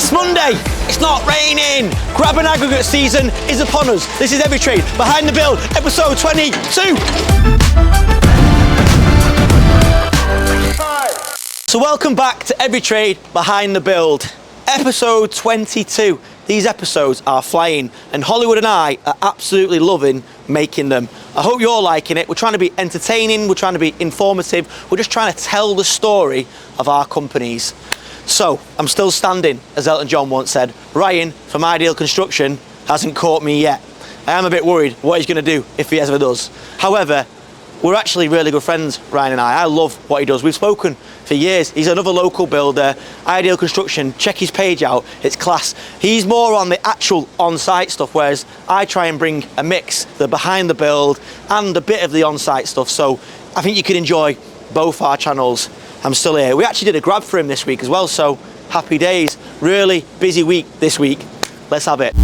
It's Monday, it's not raining. Grab and aggregate season is upon us. This is Every Trade Behind the Build, episode 22. So welcome back to Every Trade Behind the Build, episode 22. These episodes are flying and Hollywood and I are absolutely loving making them. I hope you're liking it. We're trying to be entertaining, we're trying to be informative, we're just trying to tell the story of our companies. So, I'm still standing, as Elton John once said. Ryan from Ideal Construction hasn't caught me yet. I am a bit worried what he's going to do if he ever does. However, we're actually really good friends, Ryan and I. I love what he does. We've spoken for years. He's another local builder, Ideal Construction. Check his page out, it's class. He's more on the actual on-site stuff, whereas I try and bring a mix, the behind the build and a bit of the on-site stuff. So I think you can enjoy both our channels. I'm still here. We actually did a grab for him this week as well, so happy days. Really busy week this week. Let's have it.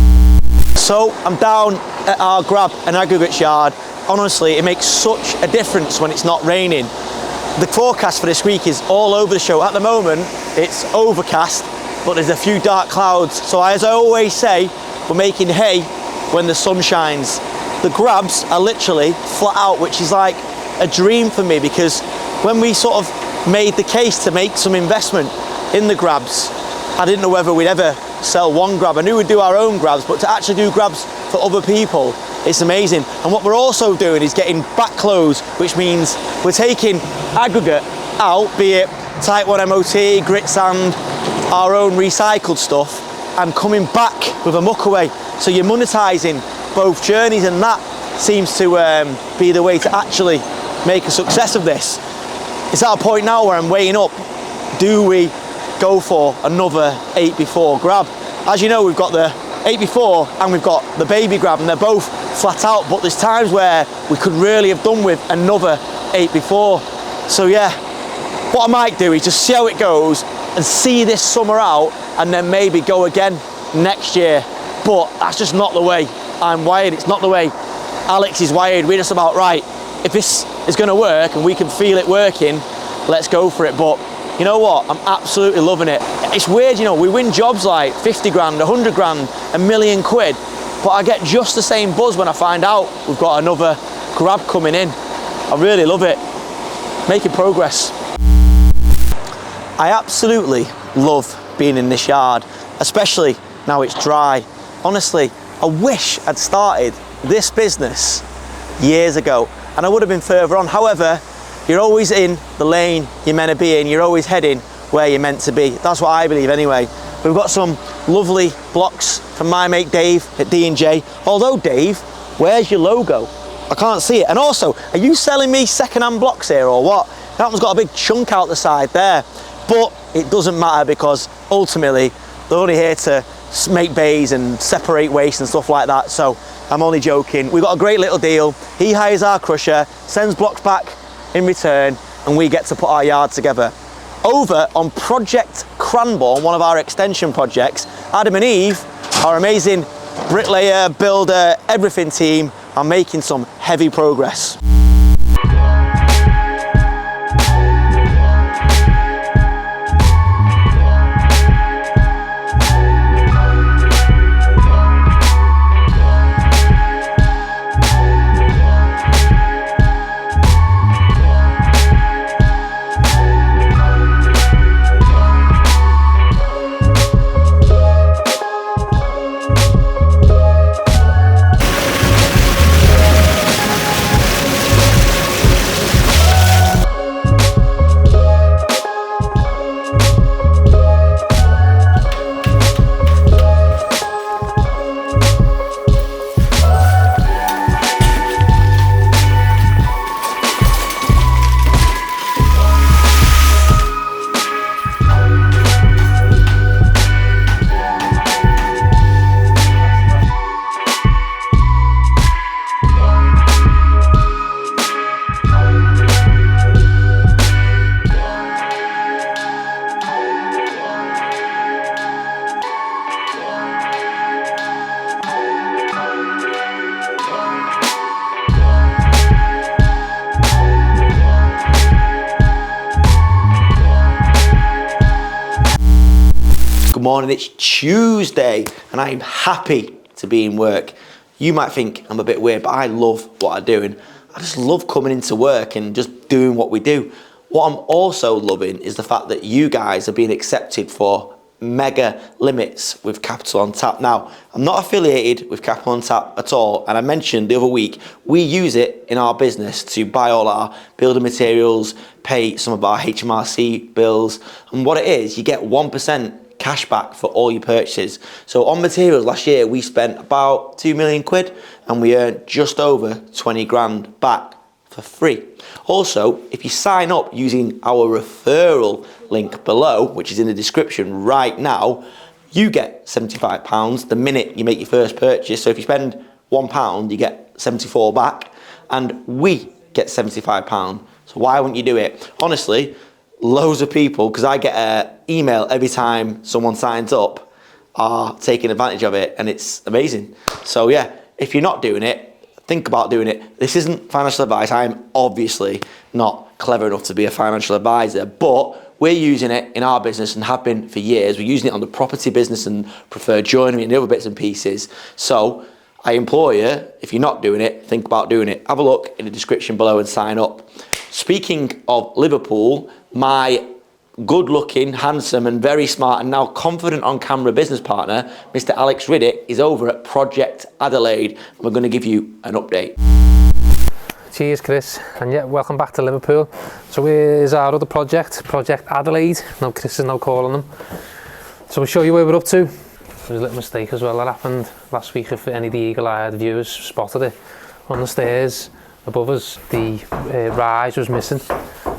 So I'm down at our grab and aggregates yard. Honestly, it makes such a difference when it's not raining. The forecast for this week is all over the show. At the moment, it's overcast, but there's a few dark clouds. So as I always say, we're making hay when the sun shines. The grabs are literally flat out, which is like a dream for me, because when we sort of made the case to make some investment in the grabs, I didn't know whether we'd ever sell one grab. I knew we'd do our own grabs, but to actually do grabs for other people, it's amazing. And what we're also doing is getting back close, which means we're taking aggregate out, be it type 1 MOT, grit sand, our own recycled stuff, and coming back with a muck away. So you're monetising both journeys, and that seems to be the way to actually make a success of this. It's at a point now where I'm weighing up, do we go for another 8x4 grab? As you know, we've got the 8x4 and we've got the baby grab, and they're both flat out, but there's times where we could really have done with another 8x4. So yeah, what I might do is just see how it goes and see this summer out, and then maybe go again next year. But that's just not the way I'm wired. It's not the way Alex is wired. We're just about, right, if this is going to work and we can feel it working, let's go for it. But you know what? I'm absolutely loving it. It's weird, you know, we win jobs like 50 grand, 100 grand, £1 million, but I get just the same buzz when I find out we've got another grab coming in. I really love it. Making progress. I absolutely love being in this yard, especially now it's dry. Honestly, I wish I'd started this business years ago, and I would have been further on. However, you're always in the lane you're meant to be in. You're always heading where you're meant to be. That's what I believe anyway. We've got some lovely blocks from my mate Dave at D&J. Although Dave, where's your logo? I can't see it. And also, are you selling me second-hand blocks here or what? That one's got a big chunk out the side there. But it doesn't matter, because ultimately they're only here to make bays and separate waste and stuff like that. So I'm only joking. We've got a great little deal. He hires our crusher, sends blocks back in return, and we get to put our yard together. Over on Project Cranbourne, one of our extension projects, Adam and Eve, our amazing bricklayer, builder, everything team, are making some heavy progress. morning. It's Tuesday and I'm happy to be in work. You might think I'm a bit weird, but I love what I'm doing. I just love coming into work and just doing what we do. What I'm also loving is the fact that you guys are being accepted for mega limits with Capital on Tap. Now, I'm not affiliated with Capital on Tap at all, and I mentioned the other week, we use it in our business to buy all our building materials, pay some of our HMRC bills, and what it is, you get 1% cash back for all your purchases. So on materials last year, we spent about 2 million quid, and we earned just over 20 grand back for free. Also, if you sign up using our referral link below, which is in the description right now, you get £75 the minute you make your first purchase. So if you spend £1, you get 74 back, and we get £75. So why wouldn't you do it? Honestly, loads of people, because I get an email every time someone signs up, are taking advantage of it, and it's amazing. So yeah, if you're not doing it, think about doing it. This isn't financial advice. I'm obviously not clever enough to be a financial advisor, but we're using it in our business and have been for years. We're using it on the property business and preferred joinery and the other bits and pieces. So I implore you, if you're not doing it, think about doing it. Have a look in the description below and sign up. Speaking of Liverpool, my good-looking, handsome and very smart and now confident on camera business partner, Mr. Alex Riddick, is over at Project Adelaide, and we're going to give you an update. Cheers, Chris, and yeah, welcome back to Liverpool. So here's our other project, Project Adelaide. Now Chris is now calling them. So we'll show you where we're up to. There's a little mistake as well that happened last week. If any of the eagle-eyed viewers spotted it, on the stairs above us, the rise was missing.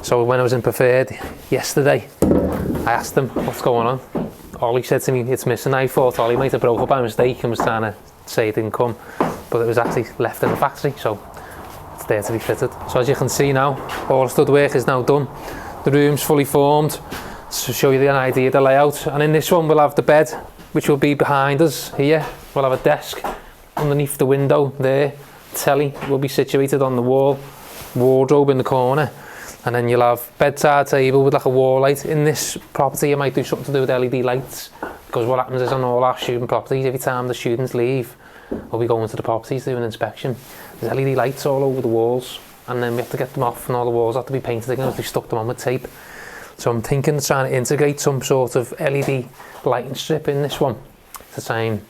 So when I was in preferred yesterday, I asked him what's going on. Ollie said to me it's missing. I thought Ollie might have broke up by mistake and was trying to say it didn't come, but it was actually left in the factory, so it's there to be fitted. So as you can see now, all the stud work is now done. The room's fully formed to show you an idea of the layout. And in this one we'll have the bed, which will be behind us here. We'll have a desk underneath the window there. Telly will be situated on the wall, wardrobe in the corner. And then you'll have bedside table with like a wall light. In this property, you might do something to do with LED lights, because what happens is on all our student properties, every time the students leave, or we go into the properties to do an inspection, there's LED lights all over the walls, and then we have to get them off, and all the walls have to be painted again, we stuck them on with tape. So I'm thinking of trying to integrate some sort of LED lighting strip in this one to try and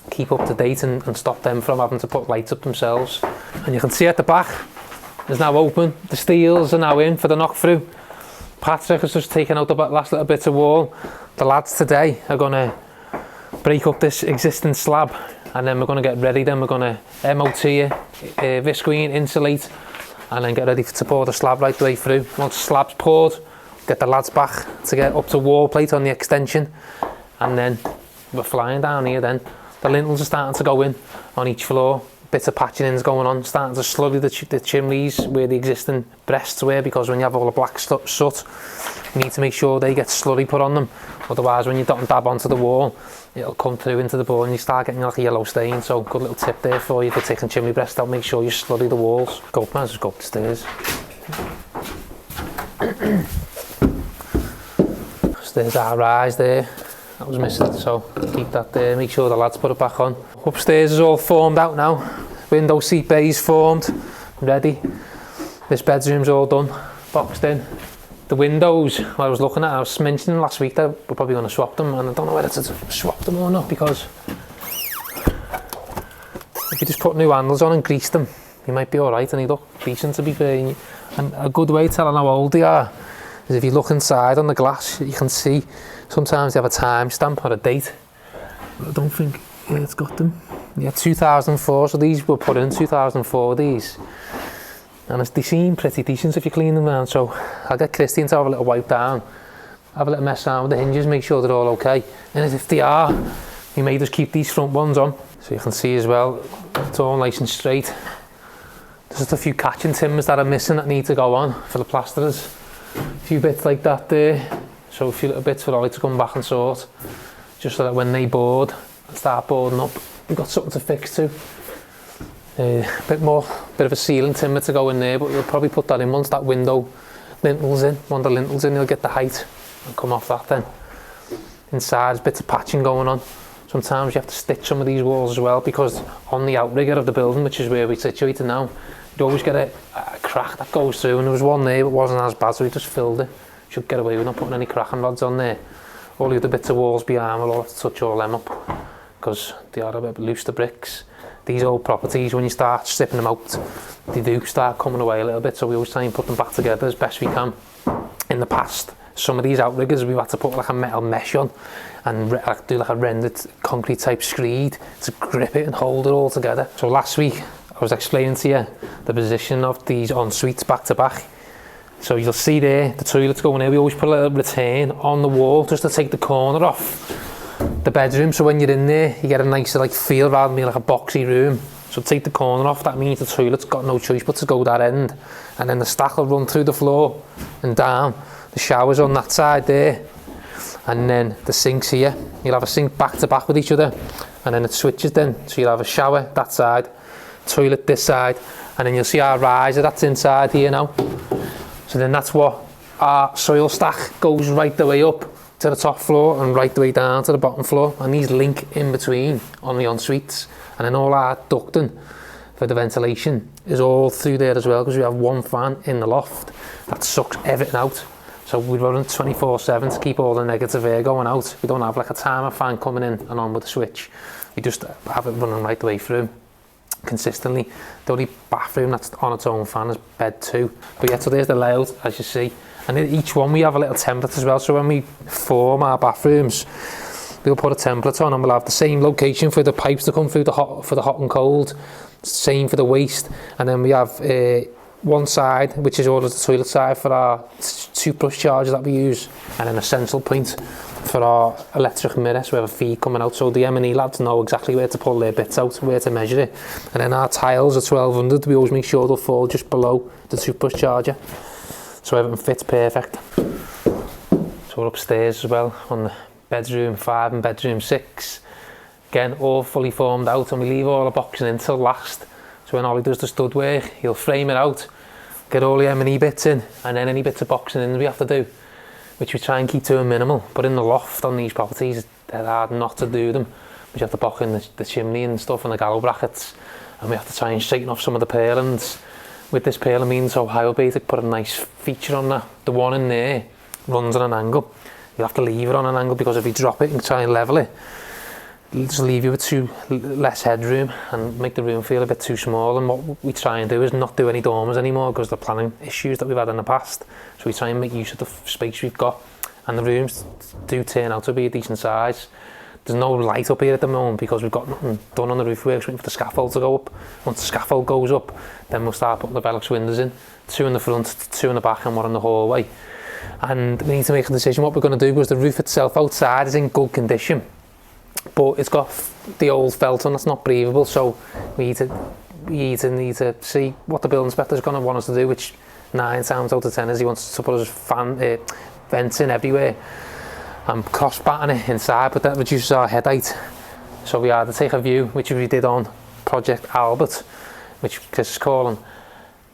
keep up to date and stop them from having to put lights up themselves. And you can see at the back, is now open. The steels are now in for the knock through. Patrick has just taken out the last little bits of wall. The lads today are going to break up this existing slab, and then we're going to get ready. Then we're going to MOT it, visqueen, insulate, and then get ready to pour the slab right the way through. Once the slab's poured, get the lads back to get up to wall plate on the extension, and then we're flying down here. Then the lintels are starting to go in on each floor. Bits of patching in's going on, starting to slurry the chimneys where the existing breasts were, because when you have all the black soot, you need to make sure they get slurry put on them. Otherwise, when you don't dab onto the wall, it'll come through into the board and you start getting like a yellow stain. So good little tip there for you for taking chimney breast out. Make sure you slurry the walls. Go, man, just go up the stairs. There's our rise there. That was missing, so keep that there. Make sure the lads put it back on. Upstairs is all formed out now. Window seat bay's formed, ready. This bedroom's all done, boxed in. The windows, I was looking at, I was mentioning last week that we're probably going to swap them, and I don't know whether to swap them or not, because if you just put new handles on and grease them, you might be alright, and they look decent, to be fair. And a good way of telling how old they are is if you look inside on the glass, you can see sometimes they have a time stamp or a date. I don't think it's got them. Yeah, 2004, so these were put in 2004, these. And they seem pretty decent if you clean them down, so I'll get Christian to have a little wipe down, have a little mess around with the hinges, make sure they're all okay. And if they are, you may just keep these front ones on. So you can see as well, it's all nice and straight. There's just a few catching timbers that are missing that need to go on for the plasterers. A few bits like that there, so a few little bits for Ollie to come back and sort, just so that when they board and start boarding up, we've got something to fix too. Bit of a ceiling timber to go in there, but you'll probably put that in once that window lintel's in. When the lintel's in, you'll get the height and come off that then. inside, there's bits of patching going on. Sometimes you have to stitch some of these walls as well, because on the outrigger of the building, which is where we're situated now, you'd always get a crack that goes through, and there was one there but wasn't as bad, so we just filled it. Should get away with not putting any cracking rods on there. All the other bits of walls behind, we'll all have to touch all them up, because they are a bit loose, the bricks. These old properties, when you start stripping them out, they do start coming away a little bit, so we always try and put them back together as best we can. In the past, some of these outriggers we've had to put like a metal mesh on and do like a rendered concrete type screed to grip it and hold it all together. So last week I was explaining to you the position of these en-suites back to back. So you'll see there, the toilet's going there. We always put a little return on the wall just to take the corner off the bedroom, so when you're in there you get a nicer like feel rather than being like a boxy room. So take the corner off, that means the toilet's got no choice but to go that end, and then the stack will run through the floor and down. The shower's on that side there, and then the sink's here. You'll have a sink back to back with each other, and then it switches then, so you'll have a shower that side, toilet this side, and then you'll see our riser that's inside here now. So then that's what our soil stack goes right the way up to the top floor and right the way down to the bottom floor, and these link in between on the en-suites, and then all our ducting for the ventilation is all through there as well, because we have one fan in the loft that sucks everything out. So we run 24/7 to keep all the negative air going out. We don't have like a timer fan coming in and on with the switch. We just have it running right the way through consistently. The only bathroom that's on its own fan is bed 2. But yeah, so there's the layout as you see. And in each one we have a little template as well. So when we form our bathrooms, we'll put a template on, and we'll have the same location for the pipes to come through for the hot and cold. Same for the waste. And then we have one side, which is all of the toilet side for our toothbrush charger that we use, and then a central point for our electric mirror, so we have a feed coming out, so the M&E lads know exactly where to pull their bits out, where to measure it. And then our tiles are 1200, we always make sure they'll fall just below the toothbrush charger, so everything fits perfect. So we're upstairs as well on the bedroom 5 and bedroom 6. Again, all fully formed out, and we leave all the boxing in till last. So when Ollie does the stud work, he'll frame it out, get all the M&E bits in, and then any bits of boxing in we have to do, which we try and keep to a minimal. But in the loft on these properties, they're hard not to do them. We have to box in the chimney and stuff and the gallows brackets, and we have to try and straighten off some of the purlins. With this purlin being so high up, to put a nice feature on that. The one in there runs on an angle. You have to leave it on an angle, because if you drop it and try and level it, it'll just leave you with less headroom and make the room feel a bit too small. And what we try and do is not do any dormers anymore, because of the planning issues that we've had in the past. So we try and make use of the space we've got, and the rooms do turn out to be a decent size. There's no light up here at the moment because we've got nothing done on the roof works, waiting for the scaffold to go up. Once the scaffold goes up, then we'll start putting the Velux windows in, 2 in the front, 2 in the back, and 1 in the hallway. And we need to make a decision what we're going to do, because the roof itself outside is in good condition, but it's got the old felt on that's not breathable, so we need to see what the building inspector is going to want us to do, which 9 times out of 10 is he wants to put us vents in everywhere and cross-batting it inside, but that reduces our head height. So we either take a view, which we did on Project Albert, which Chris is calling,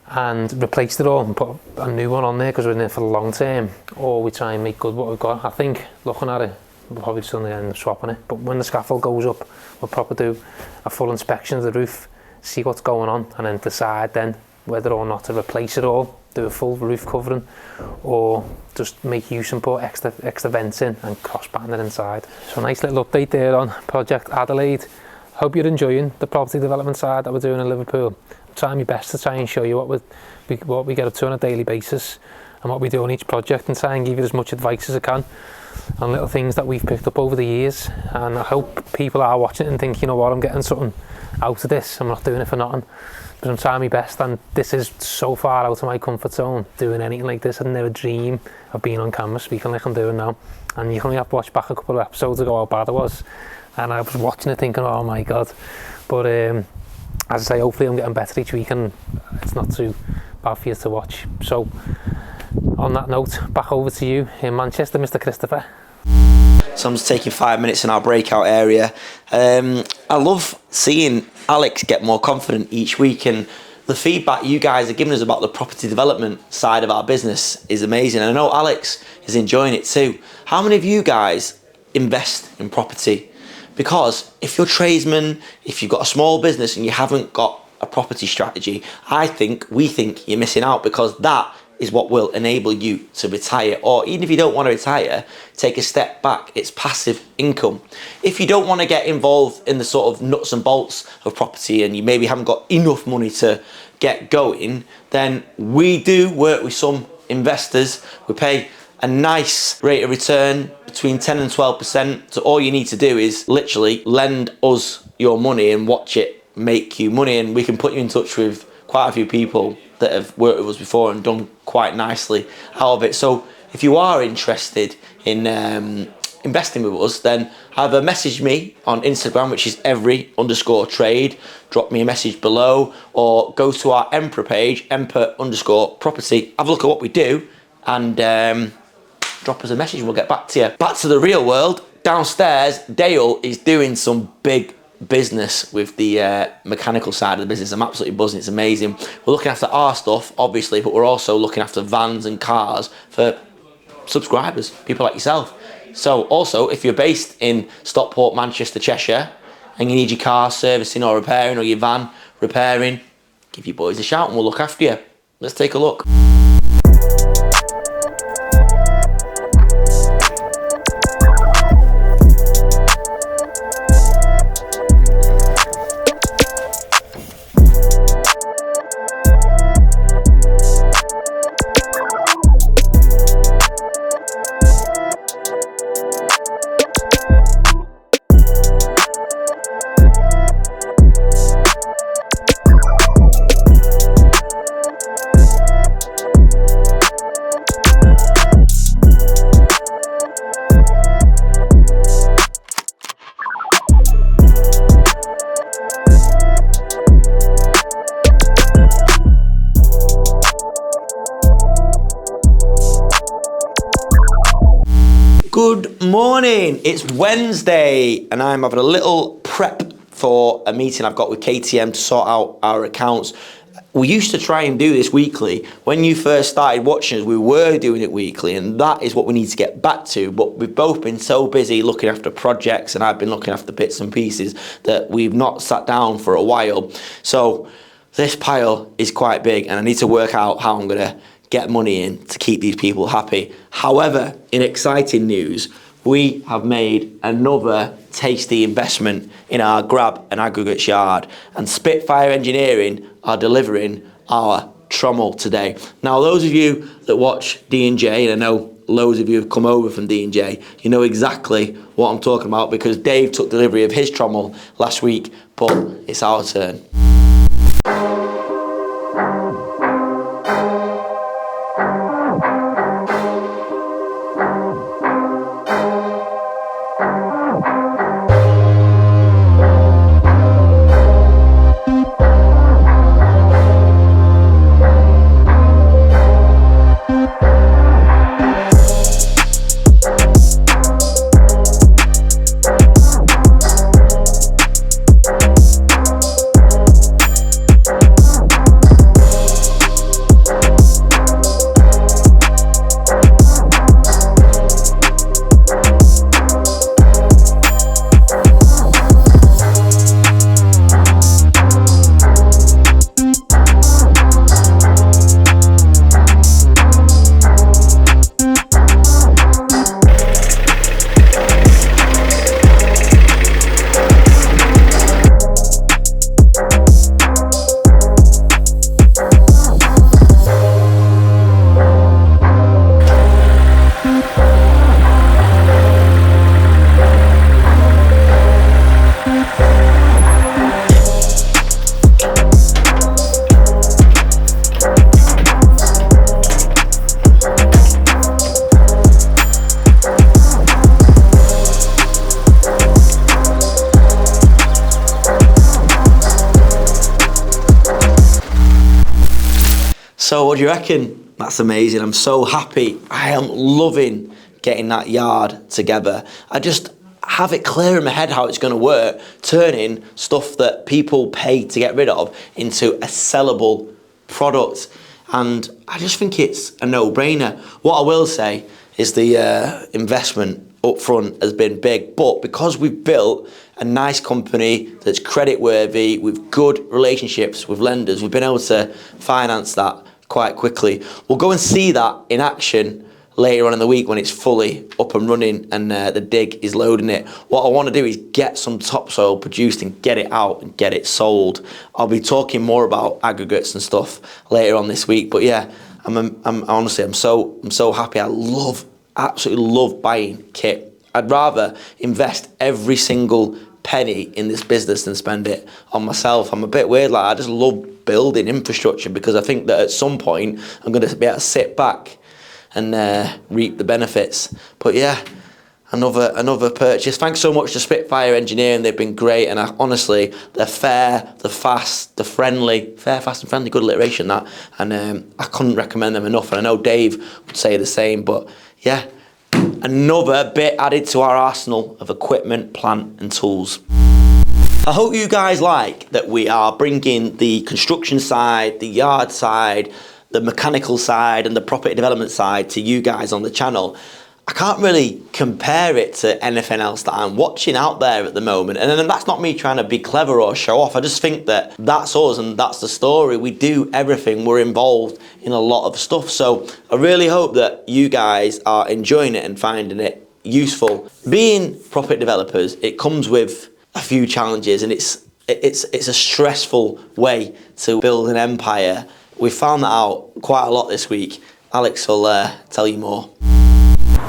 and replaced it all and put a new one on there because we're in it for the long term, or we try and make good what we've got. I think, looking at it, we'll probably still end up swapping it, but when the scaffold goes up, we'll probably do a full inspection of the roof, see what's going on, and then decide then whether or not to replace it all, do a full roof covering, or just make use and put extra vents in and cross-band it inside. So a nice little update there on Project Adelaide. Hope you're enjoying the property development side that we're doing in Liverpool. I'm trying my best to try and show you what we get up to on a daily basis and what we do on each project, and try and give you as much advice as I can on little things that we've picked up over the years. And I hope people are watching it and think, you know what, I'm getting something out of this, I'm not doing it for nothing. But I'm trying my best, and this is so far out of my comfort zone, doing anything like this. I'd never dream of being on camera speaking like I'm doing now. And you can only have to watch back a couple of episodes ago how bad it was, and I was watching it thinking, oh my god. But as I say, hopefully I'm getting better each week and it's not too bad for you to watch. So on that note, back over to you in Manchester, Mr. Christopher. So I'm just taking 5 minutes in our breakout area. I love seeing Alex get more confident each week, and the feedback you guys are giving us about the property development side of our business is amazing. And I know Alex is enjoying it too. How many of you guys invest in property. Because if you're a tradesman, if you've got a small business and you haven't got a property strategy, we think you're missing out, because that is what will enable you to retire, or even if you don't want to retire, take a step back. It's passive income. If you don't want to get involved in the sort of nuts and bolts of property and you maybe haven't got enough money to get going, then we do work with some investors. We pay a nice rate of return between 10 and 12%. So all you need to do is literally lend us your money and watch it make you money, and we can put you in touch with quite a few people that have worked with us before and done quite nicely out of it. So if you are interested in investing with us, then either message me on Instagram, which is every_trade, drop me a message below, or go to our Emperor page, Emperor_property, have a look at what we do, and drop us a message and we'll get back to you. Back to the real world. Downstairs, Dale is doing some big business with the mechanical side of the business. I'm absolutely buzzing. It's amazing. We're looking after our stuff, obviously, but we're also looking after vans and cars for subscribers, people like yourself. So also, if you're based in Stockport, Manchester, Cheshire, and you need your car servicing or repairing, or your van repairing, give your boys a shout and we'll look after you. Let's take a look. Good morning, it's Wednesday and I'm having a little prep for a meeting I've got with KTM to sort out our accounts. We used to try and do this weekly. When you first started watching us, we were doing it weekly, and that is what we need to get back to, but we've both been so busy looking after projects, and I've been looking after bits and pieces, that we've not sat down for a while. So this pile is quite big and I need to work out how I'm gonna get money in to keep these people happy. However, in exciting news, we have made another tasty investment in our grab and aggregates yard, and Spitfire Engineering are delivering our trommel today. Now, those of you that watch D&J, and I know loads of you have come over from D&J, you know exactly what I'm talking about, because Dave took delivery of his trommel last week, but it's our turn. So what do you reckon? That's amazing. I'm so happy. I am loving getting that yard together. I just have it clear in my head how it's going to work, turning stuff that people pay to get rid of into a sellable product. And I just think it's a no-brainer. What I will say is the investment up front has been big, but because we've built a nice company that's credit worthy with good relationships with lenders, we've been able to finance that quite quickly. We'll go and see that in action later on in the week when it's fully up and running and the dig is loading it. What I want to do is get some topsoil produced and get it out and get it sold. I'll be talking more about aggregates and stuff later on this week, but yeah, I'm so happy. I absolutely love buying kit. I'd rather invest every single penny in this business than spend it on myself. I'm a bit weird, like I just love building infrastructure because I think that at some point I'm going to be able to sit back and reap the benefits. But yeah, another purchase. Thanks so much to Spitfire Engineering. They've been great, and honestly, they're fair, they're fast, they're friendly. Fair, fast and friendly, good alliteration that. And I couldn't recommend them enough, and I know Dave would say the same. But yeah, another bit added to our arsenal of equipment, plant and tools. I hope you guys like that we are bringing the construction side, the yard side, the mechanical side and the property development side to you guys on the channel. I can't really compare it to anything else that I'm watching out there at the moment. And then that's not me trying to be clever or show off. I just think that that's us and that's the story. We do everything. We're involved in a lot of stuff. So I really hope that you guys are enjoying it and finding it useful. Being property developers, it comes with a few challenges, and it's a stressful way to build an empire. We found that out quite a lot this week. Alex will tell you more.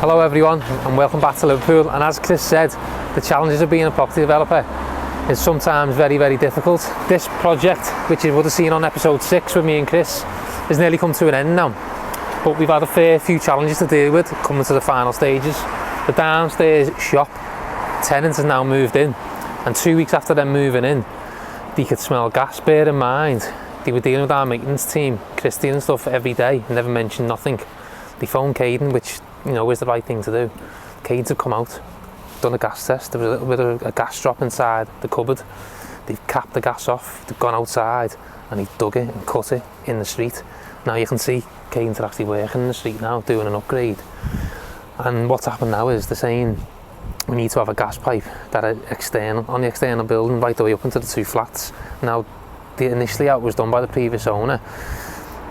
Hello everyone, and welcome back to Liverpool. And as Chris said, the challenges of being a property developer is sometimes very, very difficult. This project, which you would have seen on episode 6 with me and Chris, has nearly come to an end now. But we've had a fair few challenges to deal with coming to the final stages. The downstairs shop tenants has now moved in, and 2 weeks after them moving in, they could smell gas. Bear in mind, they were dealing with our maintenance team, Christy and stuff, every day, never mentioned nothing. They phoned Caden, which, you know, is the right thing to do. Caden's have come out, done a gas test. There was a little bit of a gas drop inside the cupboard. They've capped the gas off, they've gone outside and they've dug it and cut it in the street. Now you can see Caden's are actually working in the street now, doing an upgrade. And what's happened now is they're saying we need to have a gas pipe that are external, on the external building, right the way up into the 2 flats. Now, initially how it was done by the previous owner,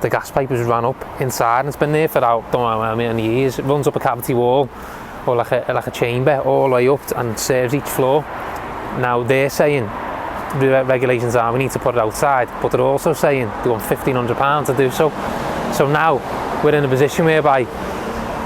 the gas pipe was run up inside and it's been there for don't know how many years. It runs up a cavity wall or like a chamber all the way up and serves each floor. Now they're saying the regulations are we need to put it outside, but they're also saying they want £1,500 to do so. So now we're in a position whereby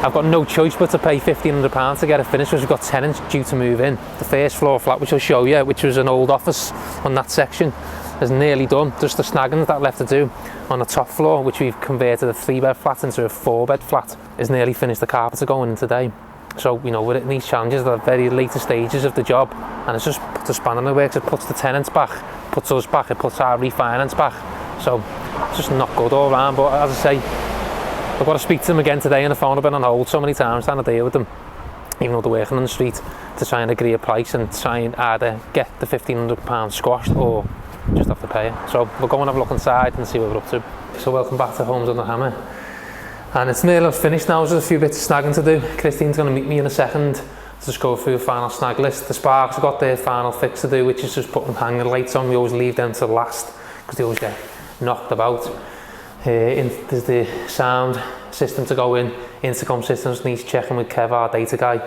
I've got no choice but to pay £1,500 to get it finished because we've got tenants due to move in. The first floor flat, which I'll show you, which was an old office on that section, is nearly done. Just the snagging that left to do on the top floor, which we've converted a 3-bed flat into a 4-bed flat, is nearly finished. The carpets are going in today. So, you know, we're at these challenges at the very later stages of the job, and it's just puts a span in the works. It puts the tenants back, puts us back, it puts our refinance back. So it's just not good all around. But as I say, I've got to speak to them again today, and the phone have been on hold so many times trying to deal with them, even though they're working on the street, to try and agree a price and try and either get the £1,500 squashed or just have to pay it. So we'll go and have a look inside and see what we're up to. So welcome back to Homes Under Hammer. And it's nearly finished now, there's a few bits of snagging to do. Christine's going to meet me in a second to just go through the final snag list. The Sparks have got their final fix to do, which is just putting hanger lights on. We always leave them to last because they always get knocked about. There's the sound system to go in, intercom systems needs checking with Kev, our data guy.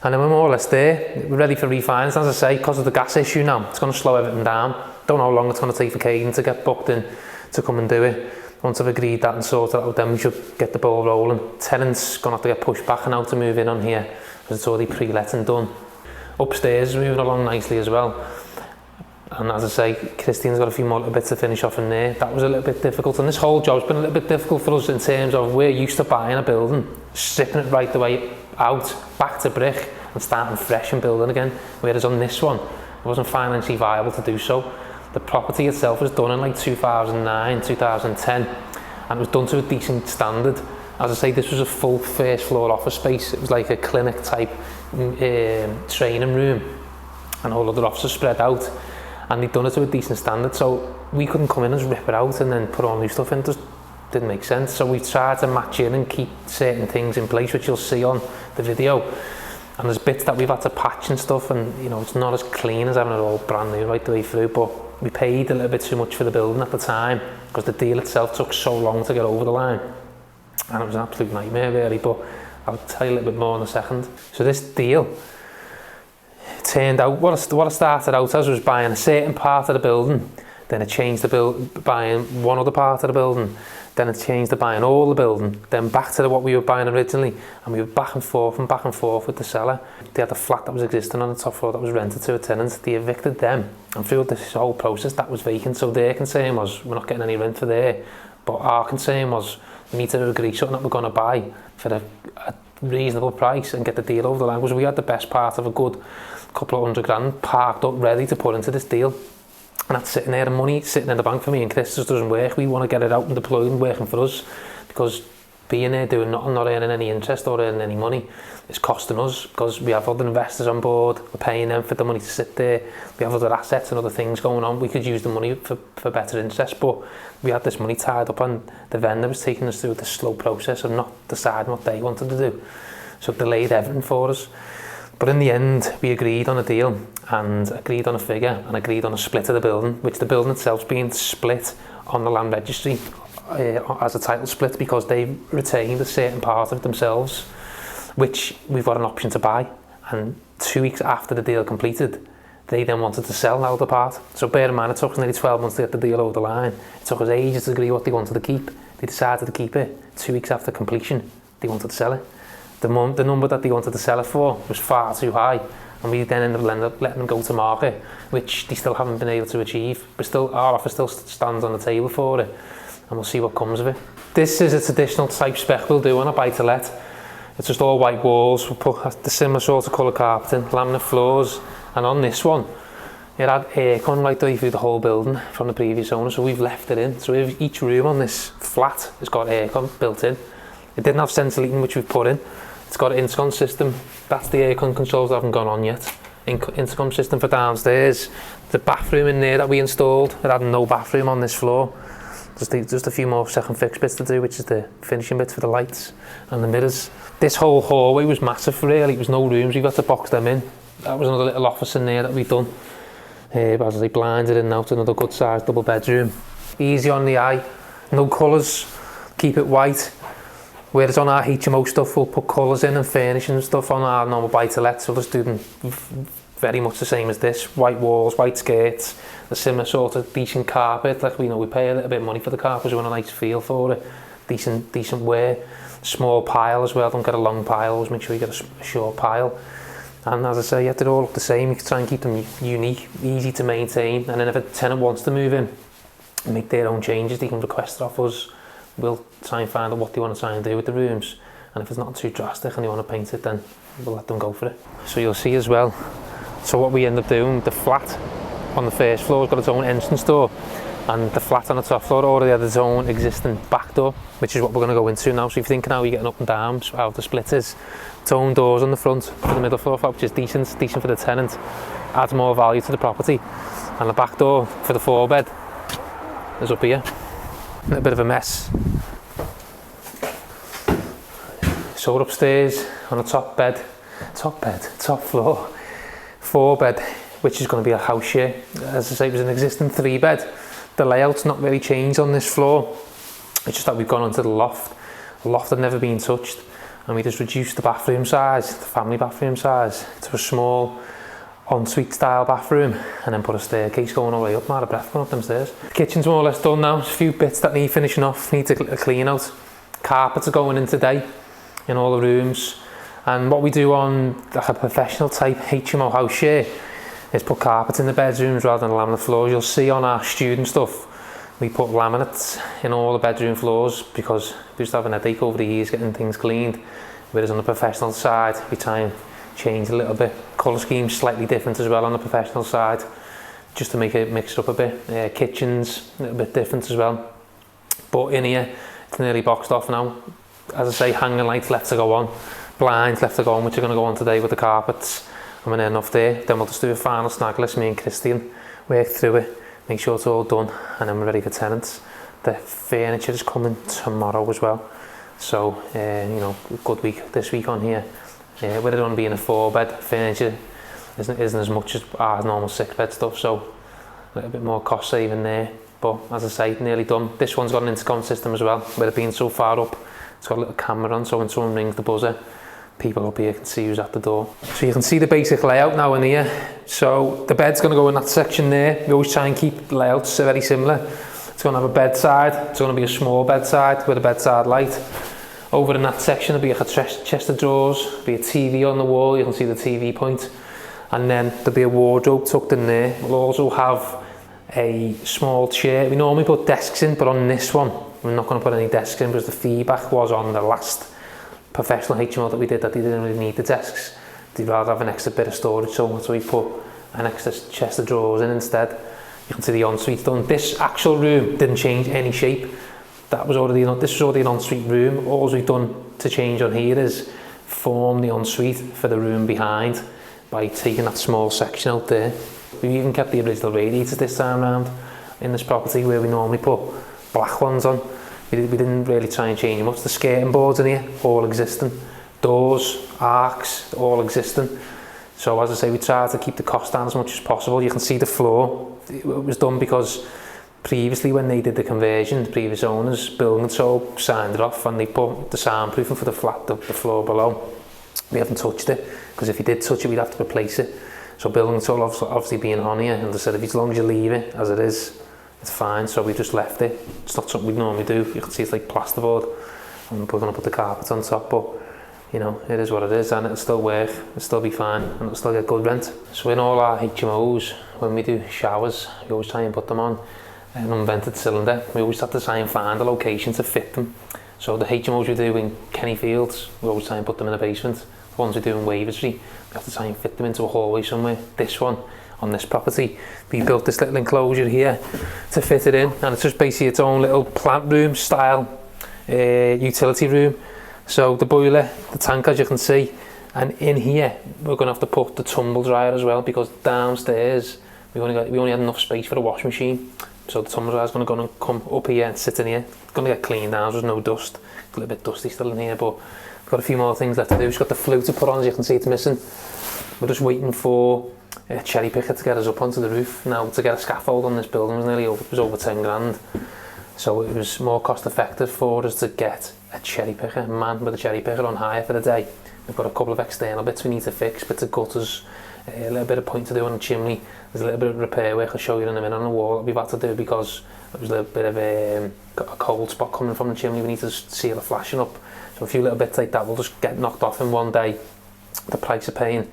And then we're more or less there, we're ready for refinance. As I say, because of the gas issue now, it's going to slow everything down. Don't know how long it's going to take for Caden to get booked in to come and do it. Once I've agreed that and sorted out, then we should get the ball rolling. Tenants going to have to get pushed back now to move in on here because it's already pre-let and done. Upstairs is moving along nicely as well. And as I say, Christine's got a few more little bits to finish off in there. That was a little bit difficult, and this whole job's been a little bit difficult for us in terms of we're used to buying a building, stripping it right the way out, back to brick, and starting fresh and building again. Whereas on this one, it wasn't financially viable to do so. The property itself was done in like 2009, 2010, and it was done to a decent standard. As I say, this was a full first floor office space. It was like a clinic type training room, and all other offices spread out. And they'd done it to a decent standard, so we couldn't come in and just rip it out and then put all new stuff in. It just didn't make sense. So we tried to match in and keep certain things in place, which you'll see on the video. And there's bits that we've had to patch and stuff, and you know, it's not as clean as having it all brand new right the way through, but we paid a little bit too much for the building at the time because the deal itself took so long to get over the line, and it was an absolute nightmare really, but I'll tell you a little bit more in a second. So this deal turned out, what it started out as was buying a certain part of the building, then it changed to buying one other part of the building, then it changed to buying all the building, then back to what we were buying originally, and we were back and forth with the seller. They had a flat that was existing on the top floor that was rented to a tenant. They evicted them, and through this whole process that was vacant. So their concern was we're not getting any rent for there, but our concern was we need to agree something that we're going to buy for a reasonable price and get the deal over the line, because we had the best part of a good couple of £100,000 parked up ready to put into this deal. And that's sitting there, and money sitting in the bank for me and Chris just doesn't work. We want to get it out and deployed and working for us, because being there doing nothing, not earning any interest or earning any money, is costing us, because we have other investors on board, we're paying them for the money to sit there, we have other assets and other things going on. We could use the money for better interest, but we had this money tied up, and the vendor was taking us through the slow process of not deciding what they wanted to do, so it delayed everything for us. But in the end, we agreed on a deal and agreed on a figure and agreed on a split of the building, which the building itself's being split on the land registry as a title split, because they retained a certain part of it themselves, which we've got an option to buy. And 2 weeks after the deal completed, they then wanted to sell the other part. So bear in mind, it took us nearly 12 months to get the deal over the line. It took us ages to agree what they wanted to keep. They decided to keep it. 2 weeks after completion, they wanted to sell it. The number that they wanted to sell it for was far too high, and we then ended up letting them go to market, which they still haven't been able to achieve. But still, our offer still stands on the table for it, and we'll see what comes of it. This is a traditional type spec we'll do on a buy-to-let. It's just all white walls. We'll put the similar sort of colour carpeting, laminate floors, and on this one, it had aircon right the way through the whole building from the previous owner, so we've left it in. So each room on this flat has got aircon built in. It didn't have central heating, which we've put in. It's got an intercom system. That's the aircon controls that haven't gone on yet. Intercom system for downstairs. The bathroom in there that we installed, it had no bathroom on this floor. Just a few more second fix bits to do, which is the finishing bits for the lights and the mirrors. This whole hallway was massive really. It was no rooms, we've got to box them in. That was another little office in there that we've done. But as I blinded in now to another good sized double bedroom. Easy on the eye, no colours, keep it white. Whereas on our HMO stuff, we'll put colours in and furnishing and stuff. On our normal buy-to-let, so we'll just do them very much the same as this. White walls, white skirts, a similar sort of decent carpet. Like we pay a little bit of money for the carpet, so we want a nice feel for it. Decent wear. Small pile as well, don't get a long pile, always make sure you get a short pile. And as I say, you have to all look the same. You can try and keep them unique, easy to maintain. And then if a tenant wants to move in and make their own changes, they can request it off us. We'll try and find out what they want to try and do with the rooms, and if it's not too drastic and they want to paint it, then we'll let them go for it. So you'll see as well, so what we end up doing, the flat on the first floor has got its own entrance door, and the flat on the top floor already had its own existing back door, which is what we're going to go into now. So if you're thinking how you're getting up and down, how the split is, its own doors on the front for the middle floor, which is decent for the tenant, adds more value to the property. And the back door for the 4-bed is up here. A little bit of a mess. So we're upstairs on a top floor, 4-bed, which is going to be a house share. As I say, it was an existing 3-bed. The layout's not really changed on this floor. It's just that we've gone onto the loft. The loft had never been touched, and we just reduced the bathroom size, the family bathroom size, to a small ensuite style bathroom, and then put a staircase going all the way up. I'm out of breath going up them stairs. The kitchen's more or less done now. There's a few bits that need finishing off, need to clean out. Carpets are going in today in all the rooms, and what we do on like a professional type HMO house share is put carpets in the bedrooms rather than laminate floors. You'll see on our student stuff we put laminates in all the bedroom floors because we just have a headache over the years getting things cleaned, whereas on the professional side we try and change a little bit. Colour scheme's slightly different as well on the professional side, just to make it mix up a bit. Kitchen's a little bit different as well. But in here, it's nearly boxed off now. As I say, hanging lights left to go on, blinds left to go on, which are going to go on today with the carpets. And when they're enough there, then we'll just do a final snag list, me and Christian, work through it, make sure it's all done, and then we're ready for tenants. The furniture is coming tomorrow as well. So, you know, good week this week on here. With it only being a 4-bed, furniture isn't as much as our normal 6-bed stuff, so a little bit more cost saving there. But as I say, nearly done. This one's got an intercom system as well. With it being so far up, it's got a little camera on, so when someone rings the buzzer, people up here can see who's at the door. So you can see the basic layout now in here. So the bed's going to go in that section there. We always try and keep the layouts very similar. It's going to have a bedside. It's going to be a small bedside with a bedside light. Over in that section there'll be a chest of drawers, be a TV on the wall, you can see the TV point. And then there'll be a wardrobe tucked in there. We'll also have a small chair. We normally put desks in, but on this one, we're not going to put any desks in because the feedback was on the last professional HMO that we did that they didn't really need the desks. They'd rather have an extra bit of storage, so we put an extra chest of drawers in instead. You can see the ensuite done. This actual room didn't change any shape. This was already an ensuite room. All we've done to change on here is form the ensuite for the room behind by taking that small section out there. We've even kept the original radiators this time around in this property where we normally put black ones on. We didn't really try and change much. The skirting boards in here, all existing. Doors, arcs, all existing. So as I say, we tried to keep the cost down as much as possible. You can see the floor. It was done because previously when they did the conversion, the previous owners, Building 𝗕𝗨𝗟𝗓 signed it off and they put the soundproofing for the floor below. We haven't touched it, because if you did touch it, we'd have to replace it. So Building 𝗕𝗨𝗟𝗓 obviously being on here, and they said as long as you leave it as it is, it's fine. So we just left it. It's not something we normally do. You can see it's like plasterboard, and we're going to put the carpet on top, but you know, it is what it is, and it'll still work, it'll still be fine, and it'll still get good rent. So in all our HMOs, when we do showers, we always try and put them on an unvented cylinder. We always have to try and find a location to fit them. So the HMOs we do in Kennyfields, we always try and put them in a basement. The ones we do in Waversley, we have to try and fit them into a hallway somewhere. This one, on this property, we built this little enclosure here to fit it in, and it's just basically its own little plant room style utility room. So the boiler, the tank, as you can see, and in here we're going to have to put the tumble dryer as well, because downstairs we only had enough space for a wash machine. So the tumble dryer is going to come up here and sit in here. It's going to get cleaned down, so there's no dust. It's a little bit dusty still in here, but we've got a few more things left to do. We've got the flue to put on, as you can see it's missing. We're just waiting for a cherry picker to get us up onto the roof. Now, to get a scaffold on this building was over 10 grand. So it was more cost effective for us to get a cherry picker, a man with a cherry picker on hire for the day. We've got a couple of external bits we need to fix, bits of gutters, a little bit of point to do on the chimney. There's a little bit of repair work I'll show you in a minute on the wall that we've had to do because there was a little bit of a cold spot coming from the chimney. We need to seal the flashing up. So a few little bits like that will just get knocked off in one day. The price of paying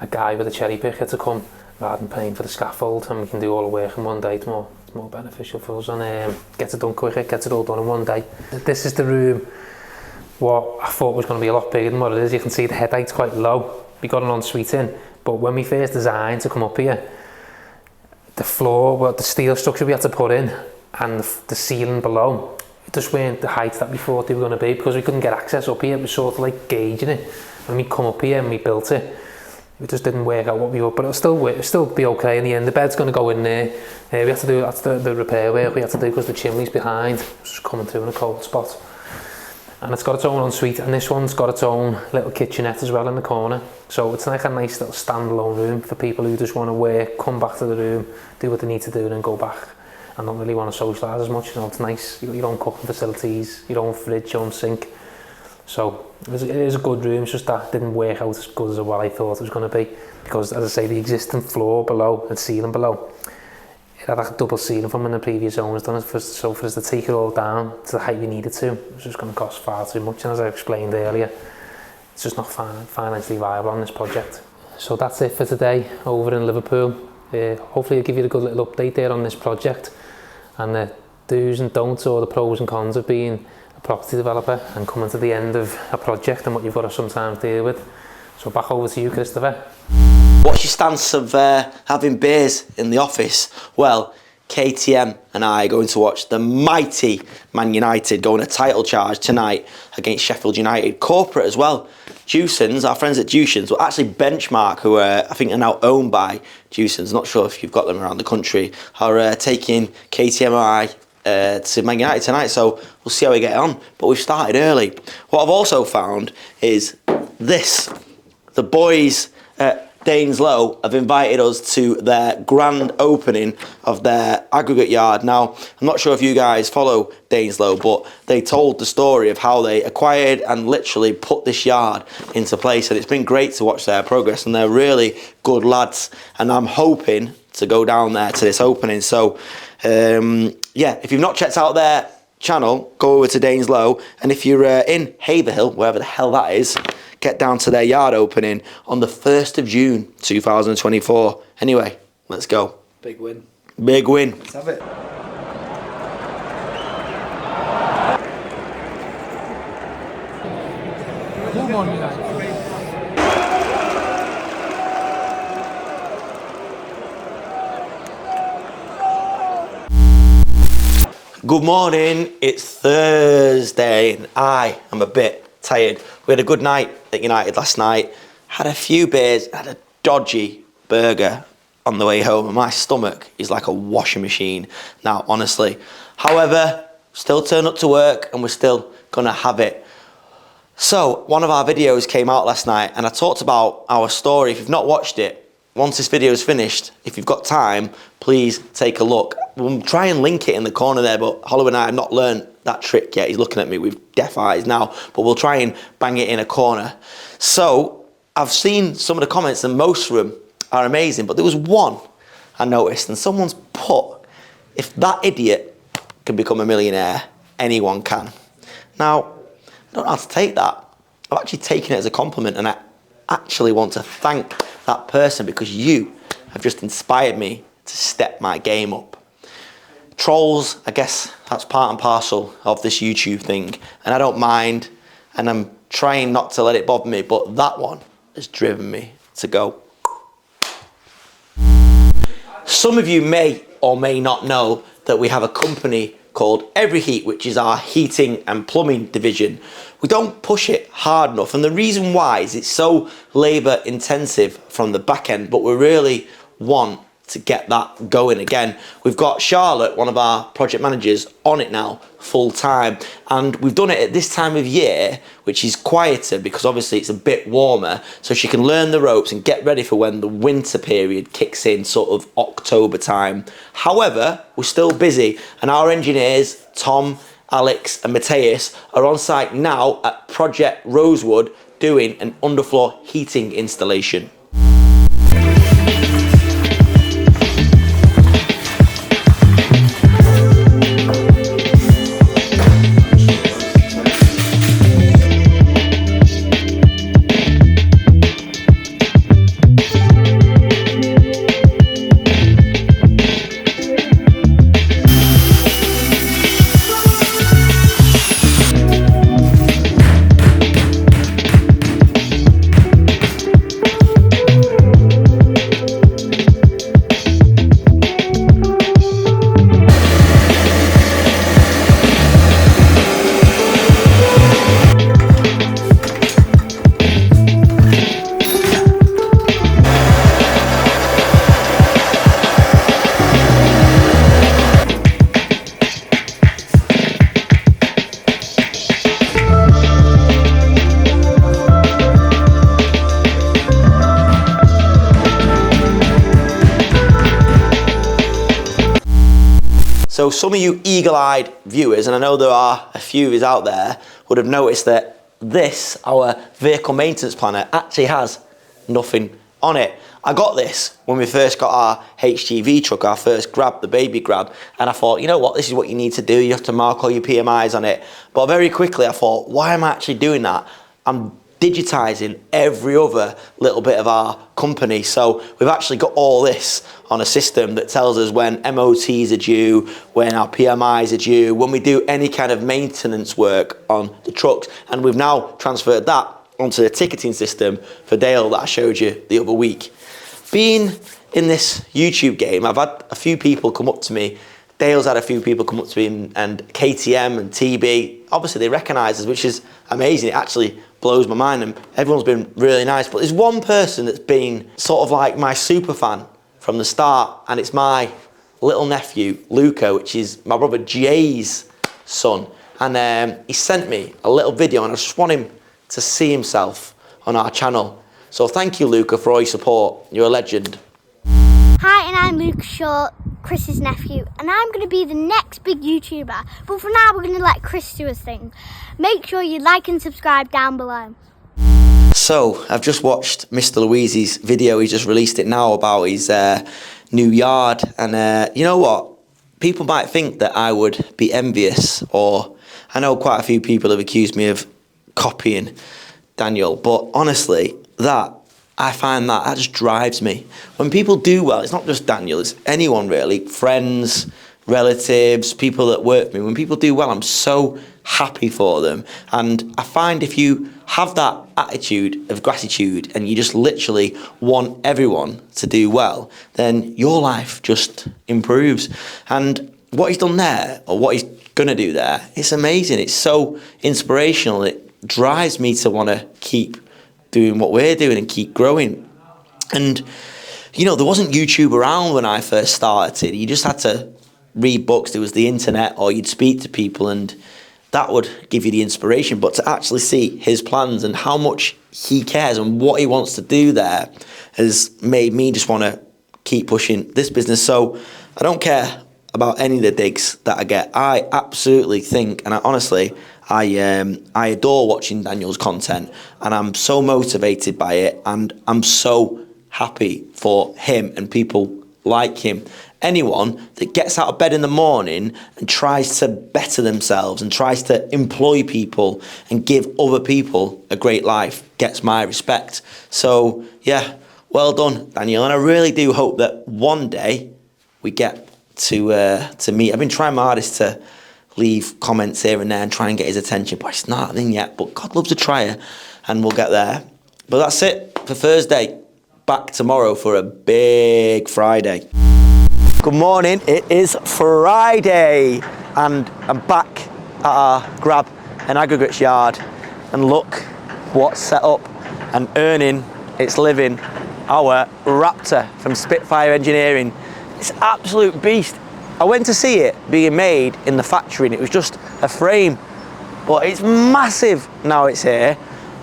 a guy with a cherry picker to come rather than paying for the scaffold, and we can do all the work in one day. It's more beneficial for us, and gets it done quicker, gets it all done in one day. This is the room what I thought was going to be a lot bigger than what it is. You can see the head height's quite low. We got an ensuite in, but when we first designed to come up here, the floor, well, the steel structure we had to put in and the ceiling below, it just weren't the height that we thought they were going to be, because we couldn't get access up here. It was sort of like gauging it. When we come up here and we built it, it just didn't work out what we were, but it'll still be okay in the end. The bed's going to go in there. We have to do, that's the repair work we have to do, because the chimney's behind. It's just coming through in a cold spot. And it's got its own ensuite, and this one's got its own little kitchenette as well in the corner. So it's like a nice little standalone room for people who just want to work, come back to the room, do what they need to do, and then go back, and don't really want to socialise as much. You know, it's nice. You've got your own cooking facilities, your own fridge, your own sink. So it is a good room. It's just that didn't work out as good as what I thought it was going to be, because, as I say, the existing floor below and ceiling below, it had a double ceiling from when the previous owners done it. So for us to take it all down to the height we needed to, it was just going to cost far too much. And as I explained earlier, it's just not financially viable on this project. So that's it for today over in Liverpool. Hopefully I'll give you a good little update there on this project, and the do's and don'ts, or the pros and cons of being a property developer and coming to the end of a project and what you've got to sometimes deal with. So back over to you, Christopher. What's your stance of having beers in the office? Well, KTM and I are going to watch the mighty Man United go on a title charge tonight against Sheffield United. Corporate as well. 𝗕𝗨𝗟𝗓, our friends at 𝗕𝗨𝗟𝗓, well, actually Benchmark, who I think are now owned by 𝗕𝗨𝗟𝗓, not sure if you've got them around the country, are taking KTM and I to Man United tonight, so we'll see how we get on. But we've started early. What I've also found is the boys at 𝗕𝗨𝗚 have invited us to their grand opening of their aggregate yard. Now, I'm not sure if you guys follow 𝗕𝗨𝗚, but they told the story of how they acquired and literally put this yard into place, and it's been great to watch their progress, and they're really good lads, and I'm hoping to go down there to this opening. So, yeah, if you've not checked out their channel, go over to 𝗕𝗨𝗚, and if you're in Haverhill, wherever the hell that is, get down to their yard opening on the 1st of June 2024. Anyway, let's go. Big win. Big win. Let's have it. Come on, you guys. Good morning, it's Thursday and I am a bit tired. We had a good night at United last night, had a few beers, had a dodgy burger on the way home, and my stomach is like a washing machine now, honestly. However, still turn up to work and we're still gonna have it. So, one of our videos came out last night and I talked about our story. If you've not watched it, once this video is finished, if you've got time, please take a look. We'll try and link it in the corner there, but Holly and I have not learned that trick yet. He's looking at me with deaf eyes now, but we'll try and bang it in a corner. So, I've seen some of the comments and most of them are amazing, but there was one I noticed, and someone's put, if that idiot can become a millionaire, anyone can. Now, I don't know how to take that. I've actually taken it as a compliment, and I actually want to thank that person because you have just inspired me to step my game up. Trolls, I guess that's part and parcel of this YouTube thing, and I don't mind, and I'm trying not to let it bother me, but that one has driven me to go. Some of you may or may not know that we have a company called EveryHeat, which is our heating and plumbing division. We don't push it hard enough, and the reason why is it's so labour intensive from the back end, but we really want to get that going again. We've got Charlotte, one of our project managers, on it now full time, and we've done it at this time of year, which is quieter because obviously it's a bit warmer, so she can learn the ropes and get ready for when the winter period kicks in, sort of October time. However, we're still busy, and our engineers, Tom, Alex and Matthias, are on site now at Project Rosewood doing an underfloor heating installation. So some of you eagle-eyed viewers, and I know there are a few of you out there, would have noticed that this, our vehicle maintenance planner, actually has nothing on it. I got this when we first got our HGV truck, our first grab, the baby grab, and I thought, you know what, this is what you need to do, you have to mark all your PMIs on it. But very quickly I thought, why am I actually doing that? I'm digitizing every other little bit of our company. So we've actually got all this on a system that tells us when MOTs are due, when our PMIs are due, when we do any kind of maintenance work on the trucks. And we've now transferred that onto the ticketing system for Dale that I showed you the other week. Being in this YouTube game, I've had a few people come up to me. Dale's had a few people come up to me, and KTM and TB, obviously they recognise us, which is amazing. It actually blows my mind, and everyone's been really nice. But there's one person that's been sort of like my super fan from the start, and it's my little nephew, Luca, which is my brother Jay's son. And he sent me a little video, and I just want him to see himself on our channel. So thank you, Luca, for all your support. You're a legend. Hi, and I'm Luke Shaw, Chris's nephew, and I'm going to be the next big YouTuber. But for now, we're going to let Chris do his thing. Make sure you like and subscribe down below. So I've just watched Mr. Louise's video. He just released it now about his new yard. And you know what? People might think that I would be envious, or I know quite a few people have accused me of copying Daniel, but honestly, I find that just drives me. When people do well, it's not just Daniel, it's anyone really, friends, relatives, people that work for me. When people do well, I'm so happy for them. And I find if you have that attitude of gratitude and you just literally want everyone to do well, then your life just improves. And what he's done there, or what he's going to do there, it's amazing. It's so inspirational. It drives me to want to keep doing what we're doing and keep growing. And you know, there wasn't YouTube around when I first started. You just had to read books. There was the internet, or you'd speak to people, and that would give you the inspiration. But to actually see his plans and how much he cares and what he wants to do there has made me just want to keep pushing this business. So I don't care about any of the digs that I get. I absolutely think, and I adore watching Daniel's content, and I'm so motivated by it, and I'm so happy for him and people like him. Anyone that gets out of bed in the morning and tries to better themselves and tries to employ people and give other people a great life gets my respect. So yeah, well done, Daniel, and I really do hope that one day we get to meet. I've been trying my hardest to leave comments here and there and try and get his attention, but it's not happening yet. But God loves a trier, and we'll get there. But that's it for Thursday. Back tomorrow for a big Friday. Good morning, it is Friday, and I'm back at our grab and aggregates yard, and look what's set up and earning its living. Our Raptor from Spitfire Engineering. It's an absolute beast. I went to see it being made in the factory, and it was just a frame, but it's massive now it's here,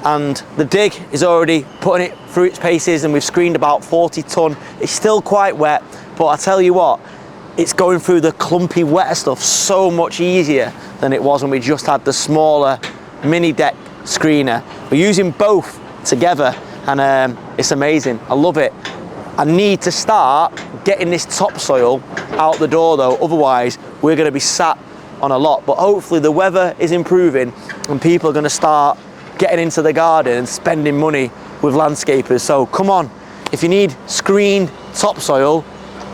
and the dig is already putting it through its paces, and we've screened about 40 ton. It's still quite wet, but I tell you what, it's going through the clumpy, wetter stuff so much easier than it was when we just had the smaller mini deck screener. We're using both together, and it's amazing. I love it. I need to start getting this topsoil out the door though, otherwise we're going to be sat on a lot. But hopefully the weather is improving and people are going to start getting into the garden and spending money with landscapers. So come on, if you need screened topsoil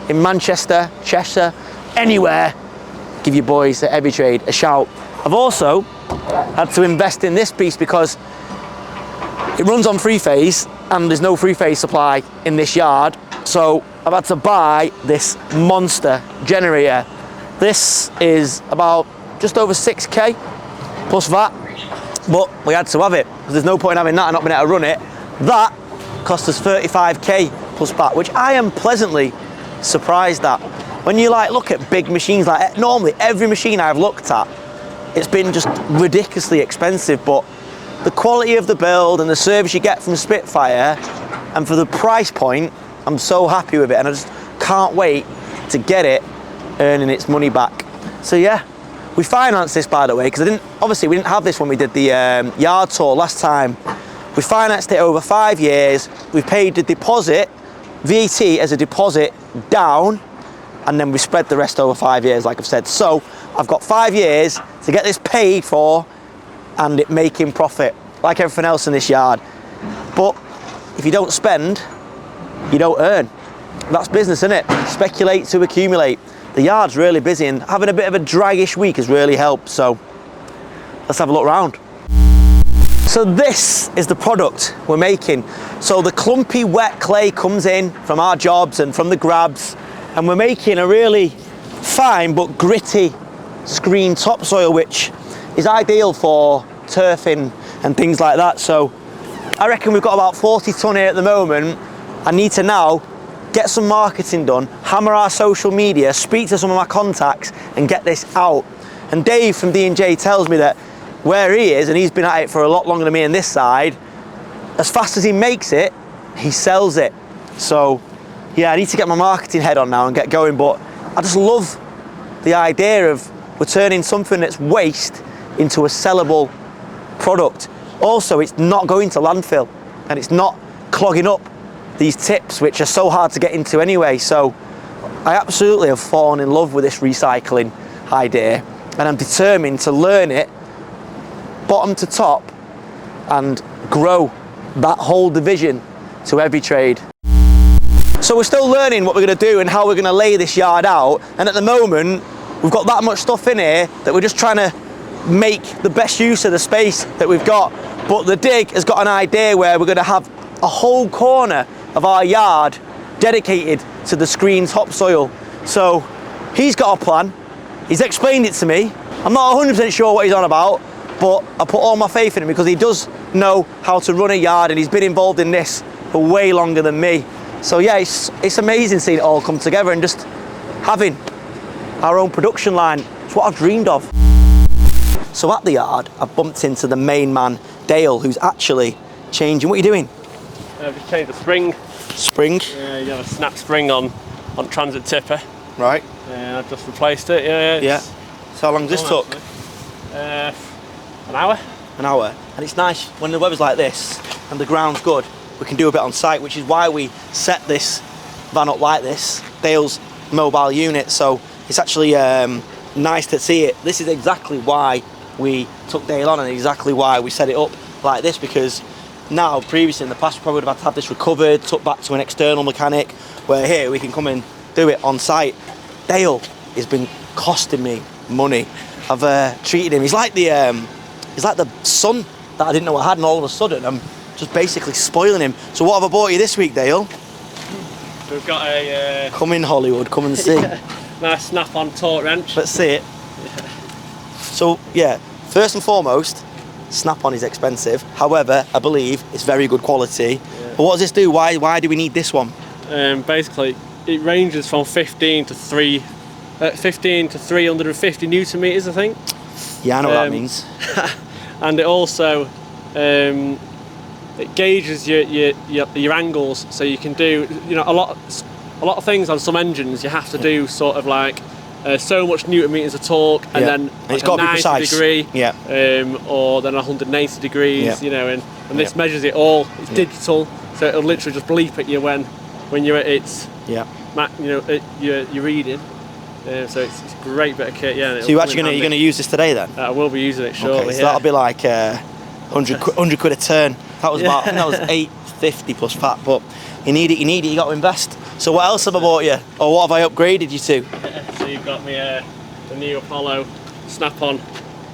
in Manchester, Cheshire, anywhere, give your boys at episide a shout. I've also had to invest in this piece because it runs on three-phase and there's no three-phase supply in this yard. So I've had to buy this monster generator. This is about just over 6k plus VAT, but we had to have it because there's no point in having that and not being able to run it. That cost us 35k plus VAT, which I am pleasantly surprised at. When you look at big machines, normally every machine I've looked at, it's been just ridiculously expensive, but the quality of the build and the service you get from Spitfire, and for the price point, I'm so happy with it, and I just can't wait to get it earning its money back. So yeah, we financed this, by the way, because we didn't have this when we did the yard tour last time. We financed it over 5 years. We paid the deposit, VAT as a deposit down, and then we spread the rest over 5 years, like I've said. So I've got 5 years to get this paid for and it making profit, like everything else in this yard. But if you don't spend, you don't earn. That's business, isn't it? Speculate to accumulate. The yard's really busy, and having a bit of a draggish week has really helped. So let's have a look around. So this is the product we're making. So the clumpy wet clay comes in from our jobs and from the grabs, and we're making a really fine but gritty screen topsoil, which is ideal for turfing and things like that. So I reckon we've got about 40 ton here at the moment. I need to now get some marketing done, hammer our social media, speak to some of my contacts and get this out. And Dave from D&J tells me that where he is, and he's been at it for a lot longer than me on this side, as fast as he makes it, he sells it. So yeah, I need to get my marketing head on now and get going, but I just love the idea of we're turning something that's waste into a sellable product. Also, it's not going to landfill and it's not clogging up these tips, which are so hard to get into anyway. So I absolutely have fallen in love with this recycling idea, and I'm determined to learn it bottom to top and grow that whole division to episide. So we're still learning what we're going to do and how we're going to lay this yard out, and at the moment we've got that much stuff in here that we're just trying to make the best use of the space that we've got. But the dig has got an idea where we're going to have a whole corner of our yard dedicated to the screen's topsoil. So he's got a plan, he's explained it to me. I'm not 100% sure what he's on about, but I put all my faith in him because he does know how to run a yard and he's been involved in this for way longer than me. So yeah, it's amazing seeing it all come together and just having our own production line. It's what I've dreamed of. So at the yard, I bumped into the main man, Dale, who's actually changing. What are you doing? I've just changed the spring. Spring? Yeah, you have a snap spring on transit tipper. Right. Yeah, I've just replaced it. Yeah. So how long does this took? An hour. An hour. And it's nice when the weather's like this and the ground's good, we can do a bit on site, which is why we set this van up like this, Dale's mobile unit. So it's actually nice to see it. This is exactly why we took Dale on and exactly why we set it up like this, because now, previously in the past, we probably would have had to have this recovered, took back to an external mechanic, where here we can come and do it on site. Dale has been costing me money. I've treated him, he's like the son that I didn't know I had, and all of a sudden I'm just basically spoiling him. So what have I bought you this week, Dale? We've got a... Come in, Hollywood, come and see. Nice snap-on torque wrench. Let's see it. So yeah, first and foremost, snap-on is expensive. However, I believe it's very good quality. Yeah. But what does this do? Why do we need this one? Basically, it ranges from 15 to 350 newton meters, I think. Yeah, I know what that means. And it also it gauges your angles, so you can do a lot of things on some engines. You have to do sort of like so much newton meters of torque, and then like it's got to be 90 precise. Degree, Yeah. Or then 180 degrees. Yeah. And this measures it all. It's digital, so it'll literally just bleep at you when you're at its your reading. So it's a great bit of kit. Yeah. So you're going to use this today then? I will be using it shortly. Okay, so that'll be like 100 quid a turn. That was about, I think that was 850 plus VAT, but you need it, you got to invest. So what else have I bought you? Or what have I upgraded you to? So you've got me the new Apollo snap-on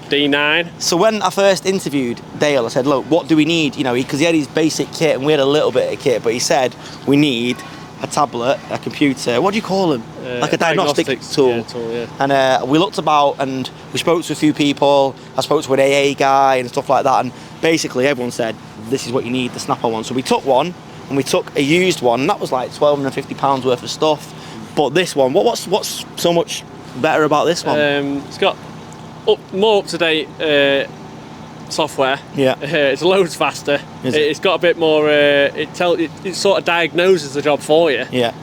D9. So when I first interviewed Dale, I said, look, what do we need? Because he had his basic kit and we had a little bit of kit, but he said, we need a tablet, a computer, what do you call them? Like a diagnostic tool. Yeah. And we looked about and we spoke to a few people. I spoke to an AA guy and stuff like that, and basically everyone said, this is what you need, the snap-on one. So we took one, and we took a used one, and that was like £1,250 worth of stuff. But this one, what's so much better about this one? It's got more up-to-date software. Yeah. It's loads faster. It's got a bit more. It sort of diagnoses the job for you. Yeah.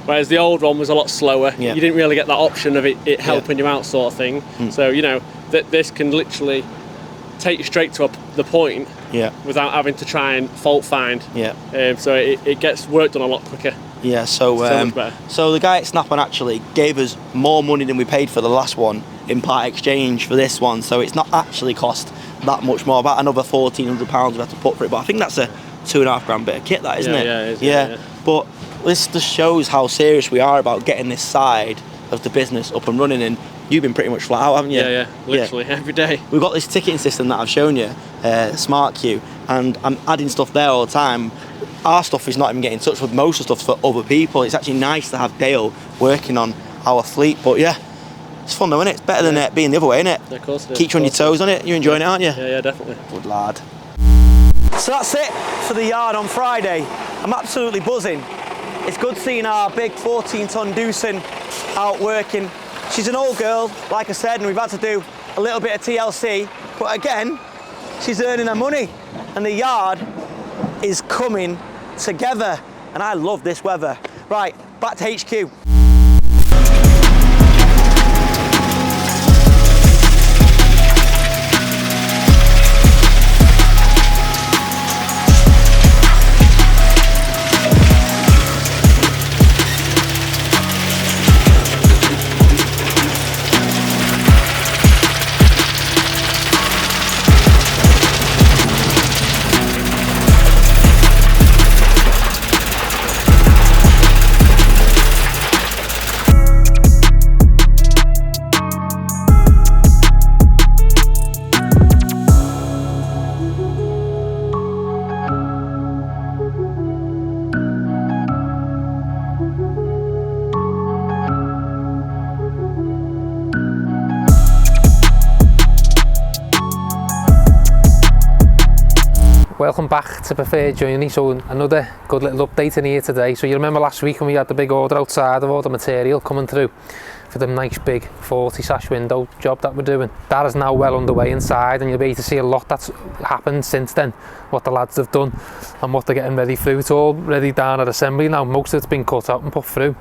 Whereas the old one was a lot slower. Yeah. You didn't really get that option of it helping you out, sort of thing. So that this can literally take you straight to the point. Yeah. Without having to try and fault find. Yeah. So it gets work done a lot quicker. Yeah. So much better. So the guy at Snap-on actually gave us more money than we paid for the last one in part exchange for this one. So it's not actually cost that much more. About another £1,400 we had to put for it. But I think that's a £2.5 bit of kit, that isn't it? Yeah, it is, yeah. But this just shows how serious we are about getting this side of the business up and running, and you've been pretty much flat out, haven't you? Yeah, literally every day. We've got this ticketing system that I've shown you, Smart Queue, and I'm adding stuff there all the time. Our stuff is not even getting in touch with most of the stuff for other people. It's actually nice to have Dale working on our fleet, but yeah, it's fun though, isn't it? It's better than being the other way, isn't it? Yeah, of course it is. Keeps you on your toes on it. You're enjoying it, aren't you? Yeah, definitely. Good lad. So that's it for the yard on Friday. I'm absolutely buzzing. It's good seeing our big 14-ton Doosan out working. She's an old girl, like I said, and we've had to do a little bit of TLC, but again, she's earning her money. and the yard is coming together. And I love this weather. Right, back to HQ. Welcome back to Preferred Journey. So another good little update in here today. So you remember last week when we had the big order outside of all the material coming through for the nice big 40-sash window job that we're doing. That is now well underway inside, and you'll be able to see a lot that's happened since then, what the lads have done and what they're getting ready through. It's all ready down at assembly now. Most of it's been cut out and put through.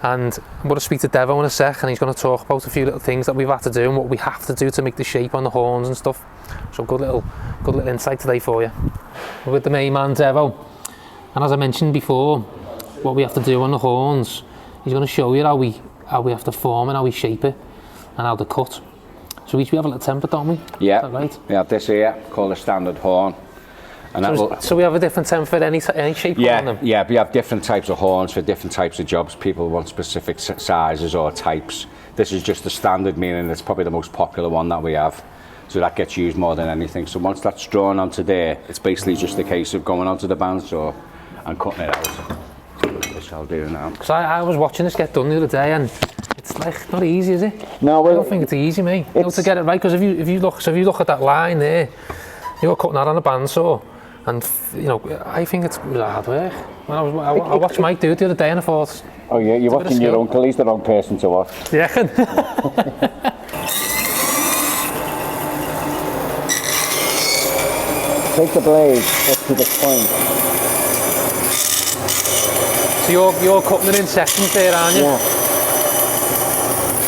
And I'm going to speak to Devo in a sec, and he's going to talk about a few little things that we've had to do and what we have to do to make the shape on the horns and stuff. So good little insight today for you. We're with the main man Devo, and as I mentioned before, what we have to do on the horns, he's going to show you how we have to form and how we shape it and how to cut. So each we have a little template, don't we? Yeah. Is that right? We have this here called a standard horn. And so we have a different template for any shape on them? Yeah, we have different types of horns for different types of jobs. People want specific sizes or types. This is just the standard, meaning it's probably the most popular one that we have. So that gets used more than anything. So once that's drawn onto there, it's basically just a case of going onto the bandsaw and cutting it out. Which I'll do now. Because I was watching this get done the other day, and it's like not easy, is it? No, well, I don't think it's easy, mate. You know, to get it right, because if you look at that line there, you're cutting that on a bandsaw, and you know, I think it's hard work. When I watched Mike do it the other day, and I thought, oh yeah, you're watching your uncle. He's the wrong person to watch. Yeah. Take the blade up to the point. So you're cutting it in sections there, aren't you? Yeah.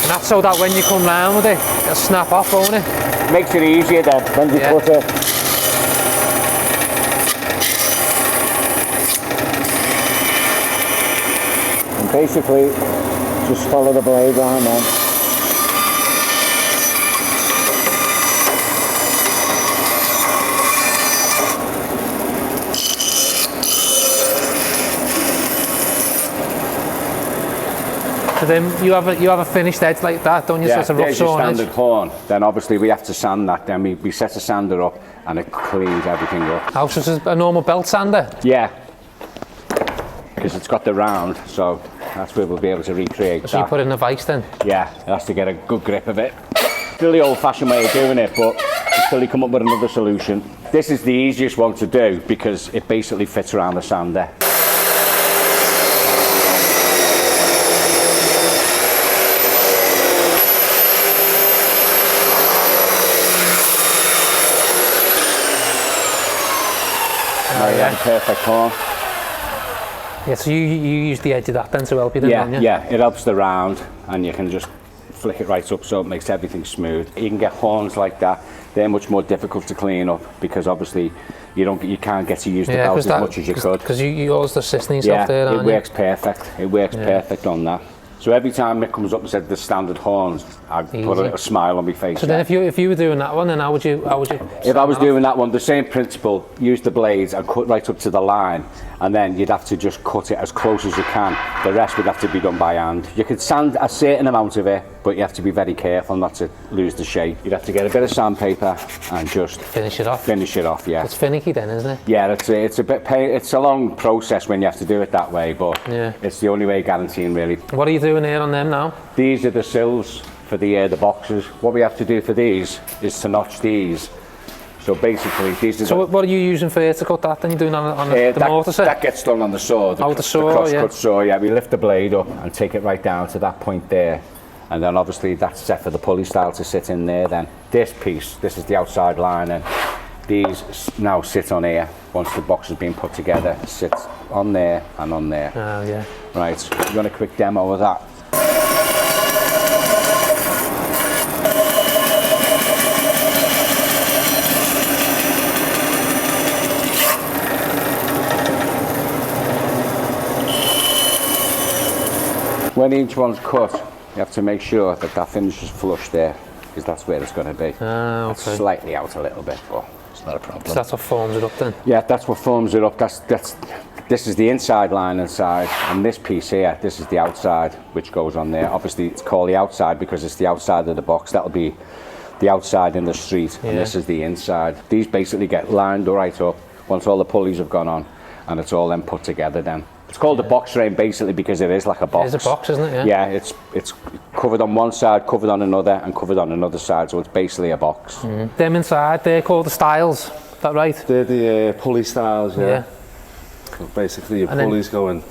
And that's so that when you come round with it, it'll snap off, won't it? Makes it easier then when you cut it. And basically, just follow the blade round then. So then you have a finished edge like that, don't you? Yeah, so it's a rough there's your sawn standard edge. horn. Then obviously we have to sand that. Then we set a sander up and it cleans everything up. How, so it's a normal belt sander? Yeah, because it's got the round, so that's where we'll be able to recreate So that. you put it in a vice then? Yeah, it has to get a good grip of it. Still the old-fashioned way of doing it, but until you come up with another solution. This is the easiest one to do because it basically fits around the sander. Yeah, perfect horn. Yeah, so you use the edge of that then to help you then, don't you? Yeah, it helps the round and you can just flick it right up so it makes everything smooth. You can get horns like that. They're much more difficult to clean up because obviously you can't get to use the belt as much as you could. Because you always assisting yourself there, aren't you? It works perfect. It works perfect on that. So every time it comes up and said the standard horns, I put a little smile on my face. So then if you were doing that one, then how would you? If I was doing that one, the same principle, use the blades and cut right up to the line, and then you'd have to just cut it as close as you can. The rest would have to be done by hand. You could sand a certain amount of it, but you have to be very careful not to lose the shape. You'd have to get a bit of sandpaper and just finish it off. Finish it off, yeah. It's finicky then, isn't it? Yeah, it's a long process when you have to do it that way, but it's the only way guaranteeing really. What are you doing here on them now? These are the sills for the boxes. What we have to do for these is to notch these. So basically, these are. So what are you using for here to cut that? Then you're doing on the mortar set? That gets done on the saw. The saw, the cross-cut saw. Yeah, we lift the blade up and take it right down to that point there, and then obviously that's set for the pulley style to sit in there. Then this piece, this is the outside lining. These now sit on here. Once the box has been put together, sit on there and on there. Oh, yeah. Right, you want a quick demo of that? When each one's cut, you have to make sure that that finishes flush there, because that's where it's going to be. Ah, okay. It's slightly out a little bit, but it's not a problem. So that's what forms it up then? Yeah, that's what forms it up. This is the inside line inside, and this piece here, this is the outside, which goes on there. Obviously, it's called the outside because it's the outside of the box. That'll be the outside in the street, and this is the inside. These basically get lined right up once all the pulleys have gone on, and it's all then put together then. It's called a box frame basically because it is like a box. It is a box, isn't it? Yeah, it's covered on one side, covered on another, and covered on another side, so it's basically a box. Them inside, they're called the styles, is that right? They're the pulley styles, yeah. So basically your pulleys go in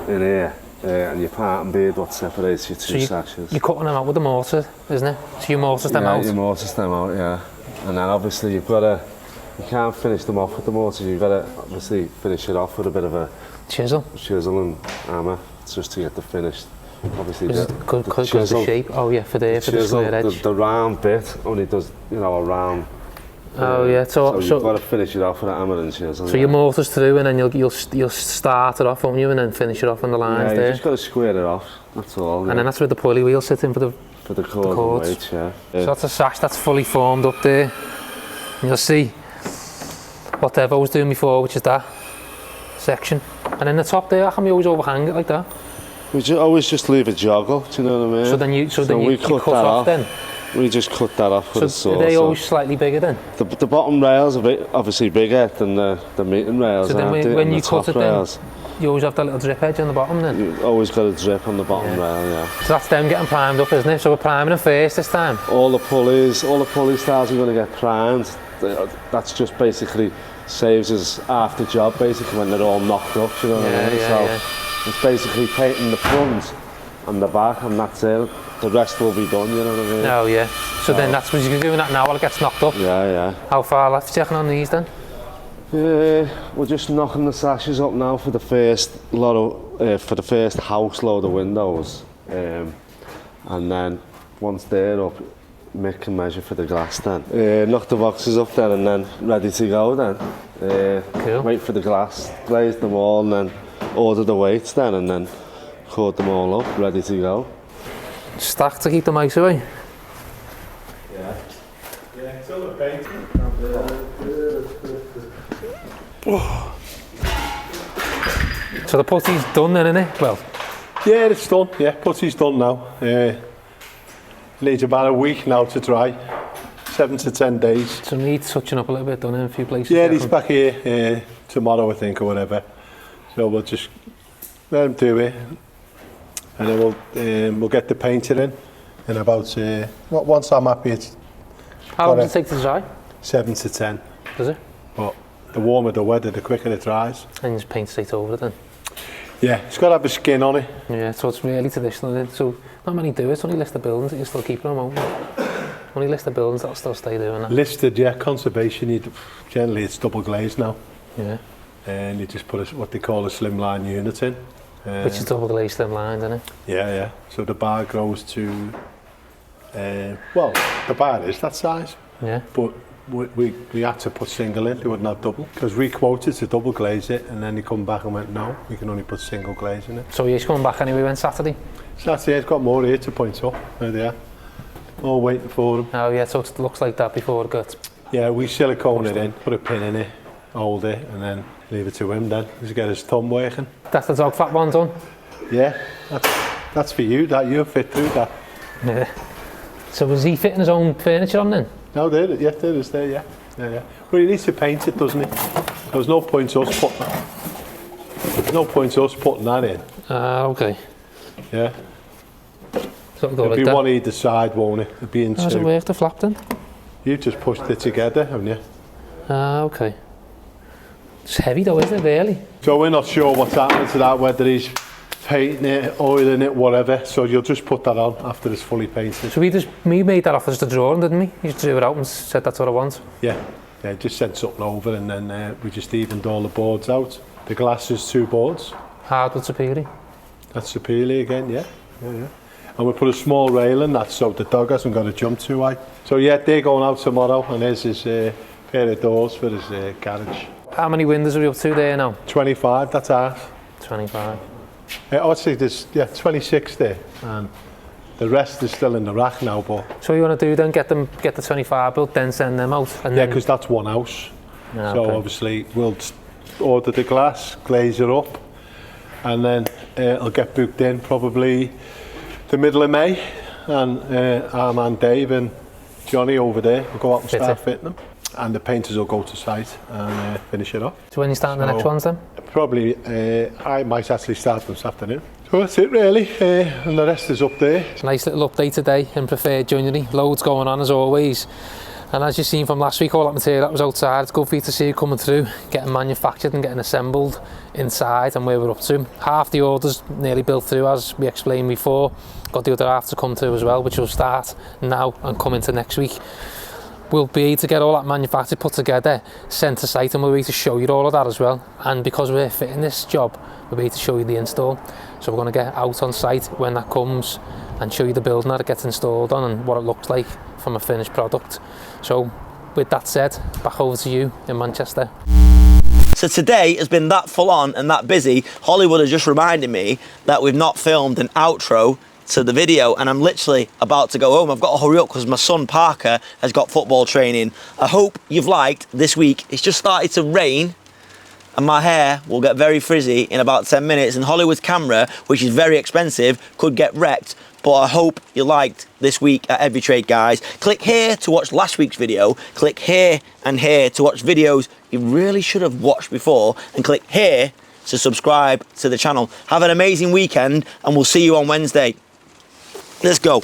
here, and your part and bead what separates your two sashes. You're cutting them out with the mortar, isn't it? So you mortar them out? Yeah, you mortar them out, yeah. And then obviously you can't finish them off with the mortar, you've got to obviously finish it off with a bit of a chisel and hammer, just to get the finished. Obviously because the shape. Oh yeah, for the square edge. The round bit only does, you know, a round. Oh yeah, so you've got to finish it off with a hammer and chisel. So you mortars through, and then you'll start it off, won't you, and then finish it off on the lines there. You just got to square it off. That's all. And then that's where the pulley wheel sits in for the cords. Weight, yeah. So that's a sash that's fully formed up there. And you'll see what Devo was doing before, which is that section. And in the top there, how come you always overhang it like that? We always just leave a joggle, do you know what I mean? So then you cut off then? We just cut that off with a saw. Are they always slightly bigger then? The bottom rails are obviously bigger than the meeting rails. So then when you cut it then, you always have that little drip edge on the bottom then? You always got a drip on the bottom rail, yeah. So that's them getting primed up, isn't it? So we're priming them first this time? All the pulley styles are going to get primed. That's just basically saves us half the job basically when they're all knocked up, you know what I mean? So it's basically painting the front and the back, and that's it. The rest will be done, you know what I mean? Oh yeah. So then that's what you're doing that now while it gets knocked up? Yeah. How far left checking on these then? We're just knocking the sashes up now for the first house load of windows, and then once they're up, Mick can measure for the glass then. Knock the boxes up then, and then ready to go then. Cool. Wait for the glass, glaze them all, and then order the weights then, and then cord them all up, ready to go. Stack to keep the mice away? Yeah, until the paint. So the putty's done then, isn't it? Well, yeah, it's done. Yeah, putty's done now. Needs about a week now to dry. 7 to 10 days. So needs touching up a little bit, done in a few places. Yeah, he's back here tomorrow, I think, or whatever. So we'll just let him do it, and then we'll get the painter in about once I'm happy. It's how long does it take to dry? 7 to 10. Does it? But the warmer the weather, the quicker it dries. And you just paint straight over it then? Yeah, it's got to have a skin on it. Yeah, so it's really traditional, isn't it? So not many do it. It's only listed buildings that you still keep them, won't you? Only listed buildings that'll still stay doing that. Listed, yeah. Conservation, generally it's double glazed now. Yeah. And you just put what they call a slimline unit in. Which is double glazed slim line, isn't it? Yeah. So the bar grows to, well, the bar is that size. Yeah. But we had to put single in, they wouldn't have double. Because we quoted to double glaze it, and then he come back and went, no, we can only put single glaze in it. So he's coming back anyway on Saturday? Saturday, he's got more here to point up. There they are. All waiting for him. Oh yeah, so it looks like that before it gets... Yeah, we silicone it in, put a pin in it, hold it, and then leave it to him then. He's get his thumb working. That's the dog fat one done? Yeah, that's for you, that you'll fit through that. Yeah. So was he fitting his own furniture on then? No, there it is, yeah. But he needs to paint it, doesn't he? There's no point us putting that in. Okay. Yeah. So it'll be one either side, won't it? It'll be in two. How does it work, the flap then? You just pushed it together, haven't you? Okay. It's heavy though, isn't it, really? So we're not sure what's happening to that, whether he's painting it, oiling it, whatever. So you'll just put that on after it's fully painted. So we made that off as the drawing, didn't we? You just drew it out and said that's what I want. Yeah. just sent something over, and then we just evened all the boards out. The glass is 2 boards. Hardwood 𝗕𝗨𝗜. That's 𝗕𝗨𝗜 again, yeah. And we put a small railing, that's so the dog hasn't got to jump too high. So yeah, they're going out tomorrow, and there's his pair of doors for his garage. How many windows are we up to there now? 25, that's half. 25. I'd say there's 26 there, and the rest is still in the rack now. But So what you want to do then? Get the 25 built, then send them out. And yeah, then... because that's one house. Yeah, So okay. obviously we'll order the glass, glaze it up, and then it'll get booked in probably the middle of May, and our man Dave and Johnny over there will go out and start fitting them, and the painters will go to site and finish it off. So when you start the next ones then? Probably I might actually start them this afternoon. So that's it really, and the rest is up there. Nice little update today in Preferred Joinery. Loads going on as always. And as you've seen from last week, all that material that was outside, it's good for you to see it coming through, getting manufactured and getting assembled inside, and where we're up to. Half the orders nearly built through, as we explained before. Got the other half to come through as well, which will start now and come into next week. We'll be able to get all that manufactured, put together, sent to site, and we'll be able to show you all of that as well. And because we're fitting this job, we'll be able to show you the install. So we're going to get out on site when that comes and show you the building that it gets installed on and what it looks like from a finished product. So with that said, back over to you in Manchester. So today has been that full on and that busy. Hollywood has just reminded me that we've not filmed an outro to the video, and I'm literally about to go home. I've got to hurry up because my son Parker has got football training. I hope you've liked this week. It's just started to rain and my hair will get very frizzy in about 10 minutes, and Hollywood's camera, which is very expensive, could get wrecked. But I hope you liked this week at Every Trade, guys. Click here to watch last week's video. Click here and here to watch videos you really should have watched before, and click here to subscribe to the channel. Have an amazing weekend, and we'll see you on Wednesday. Let's go.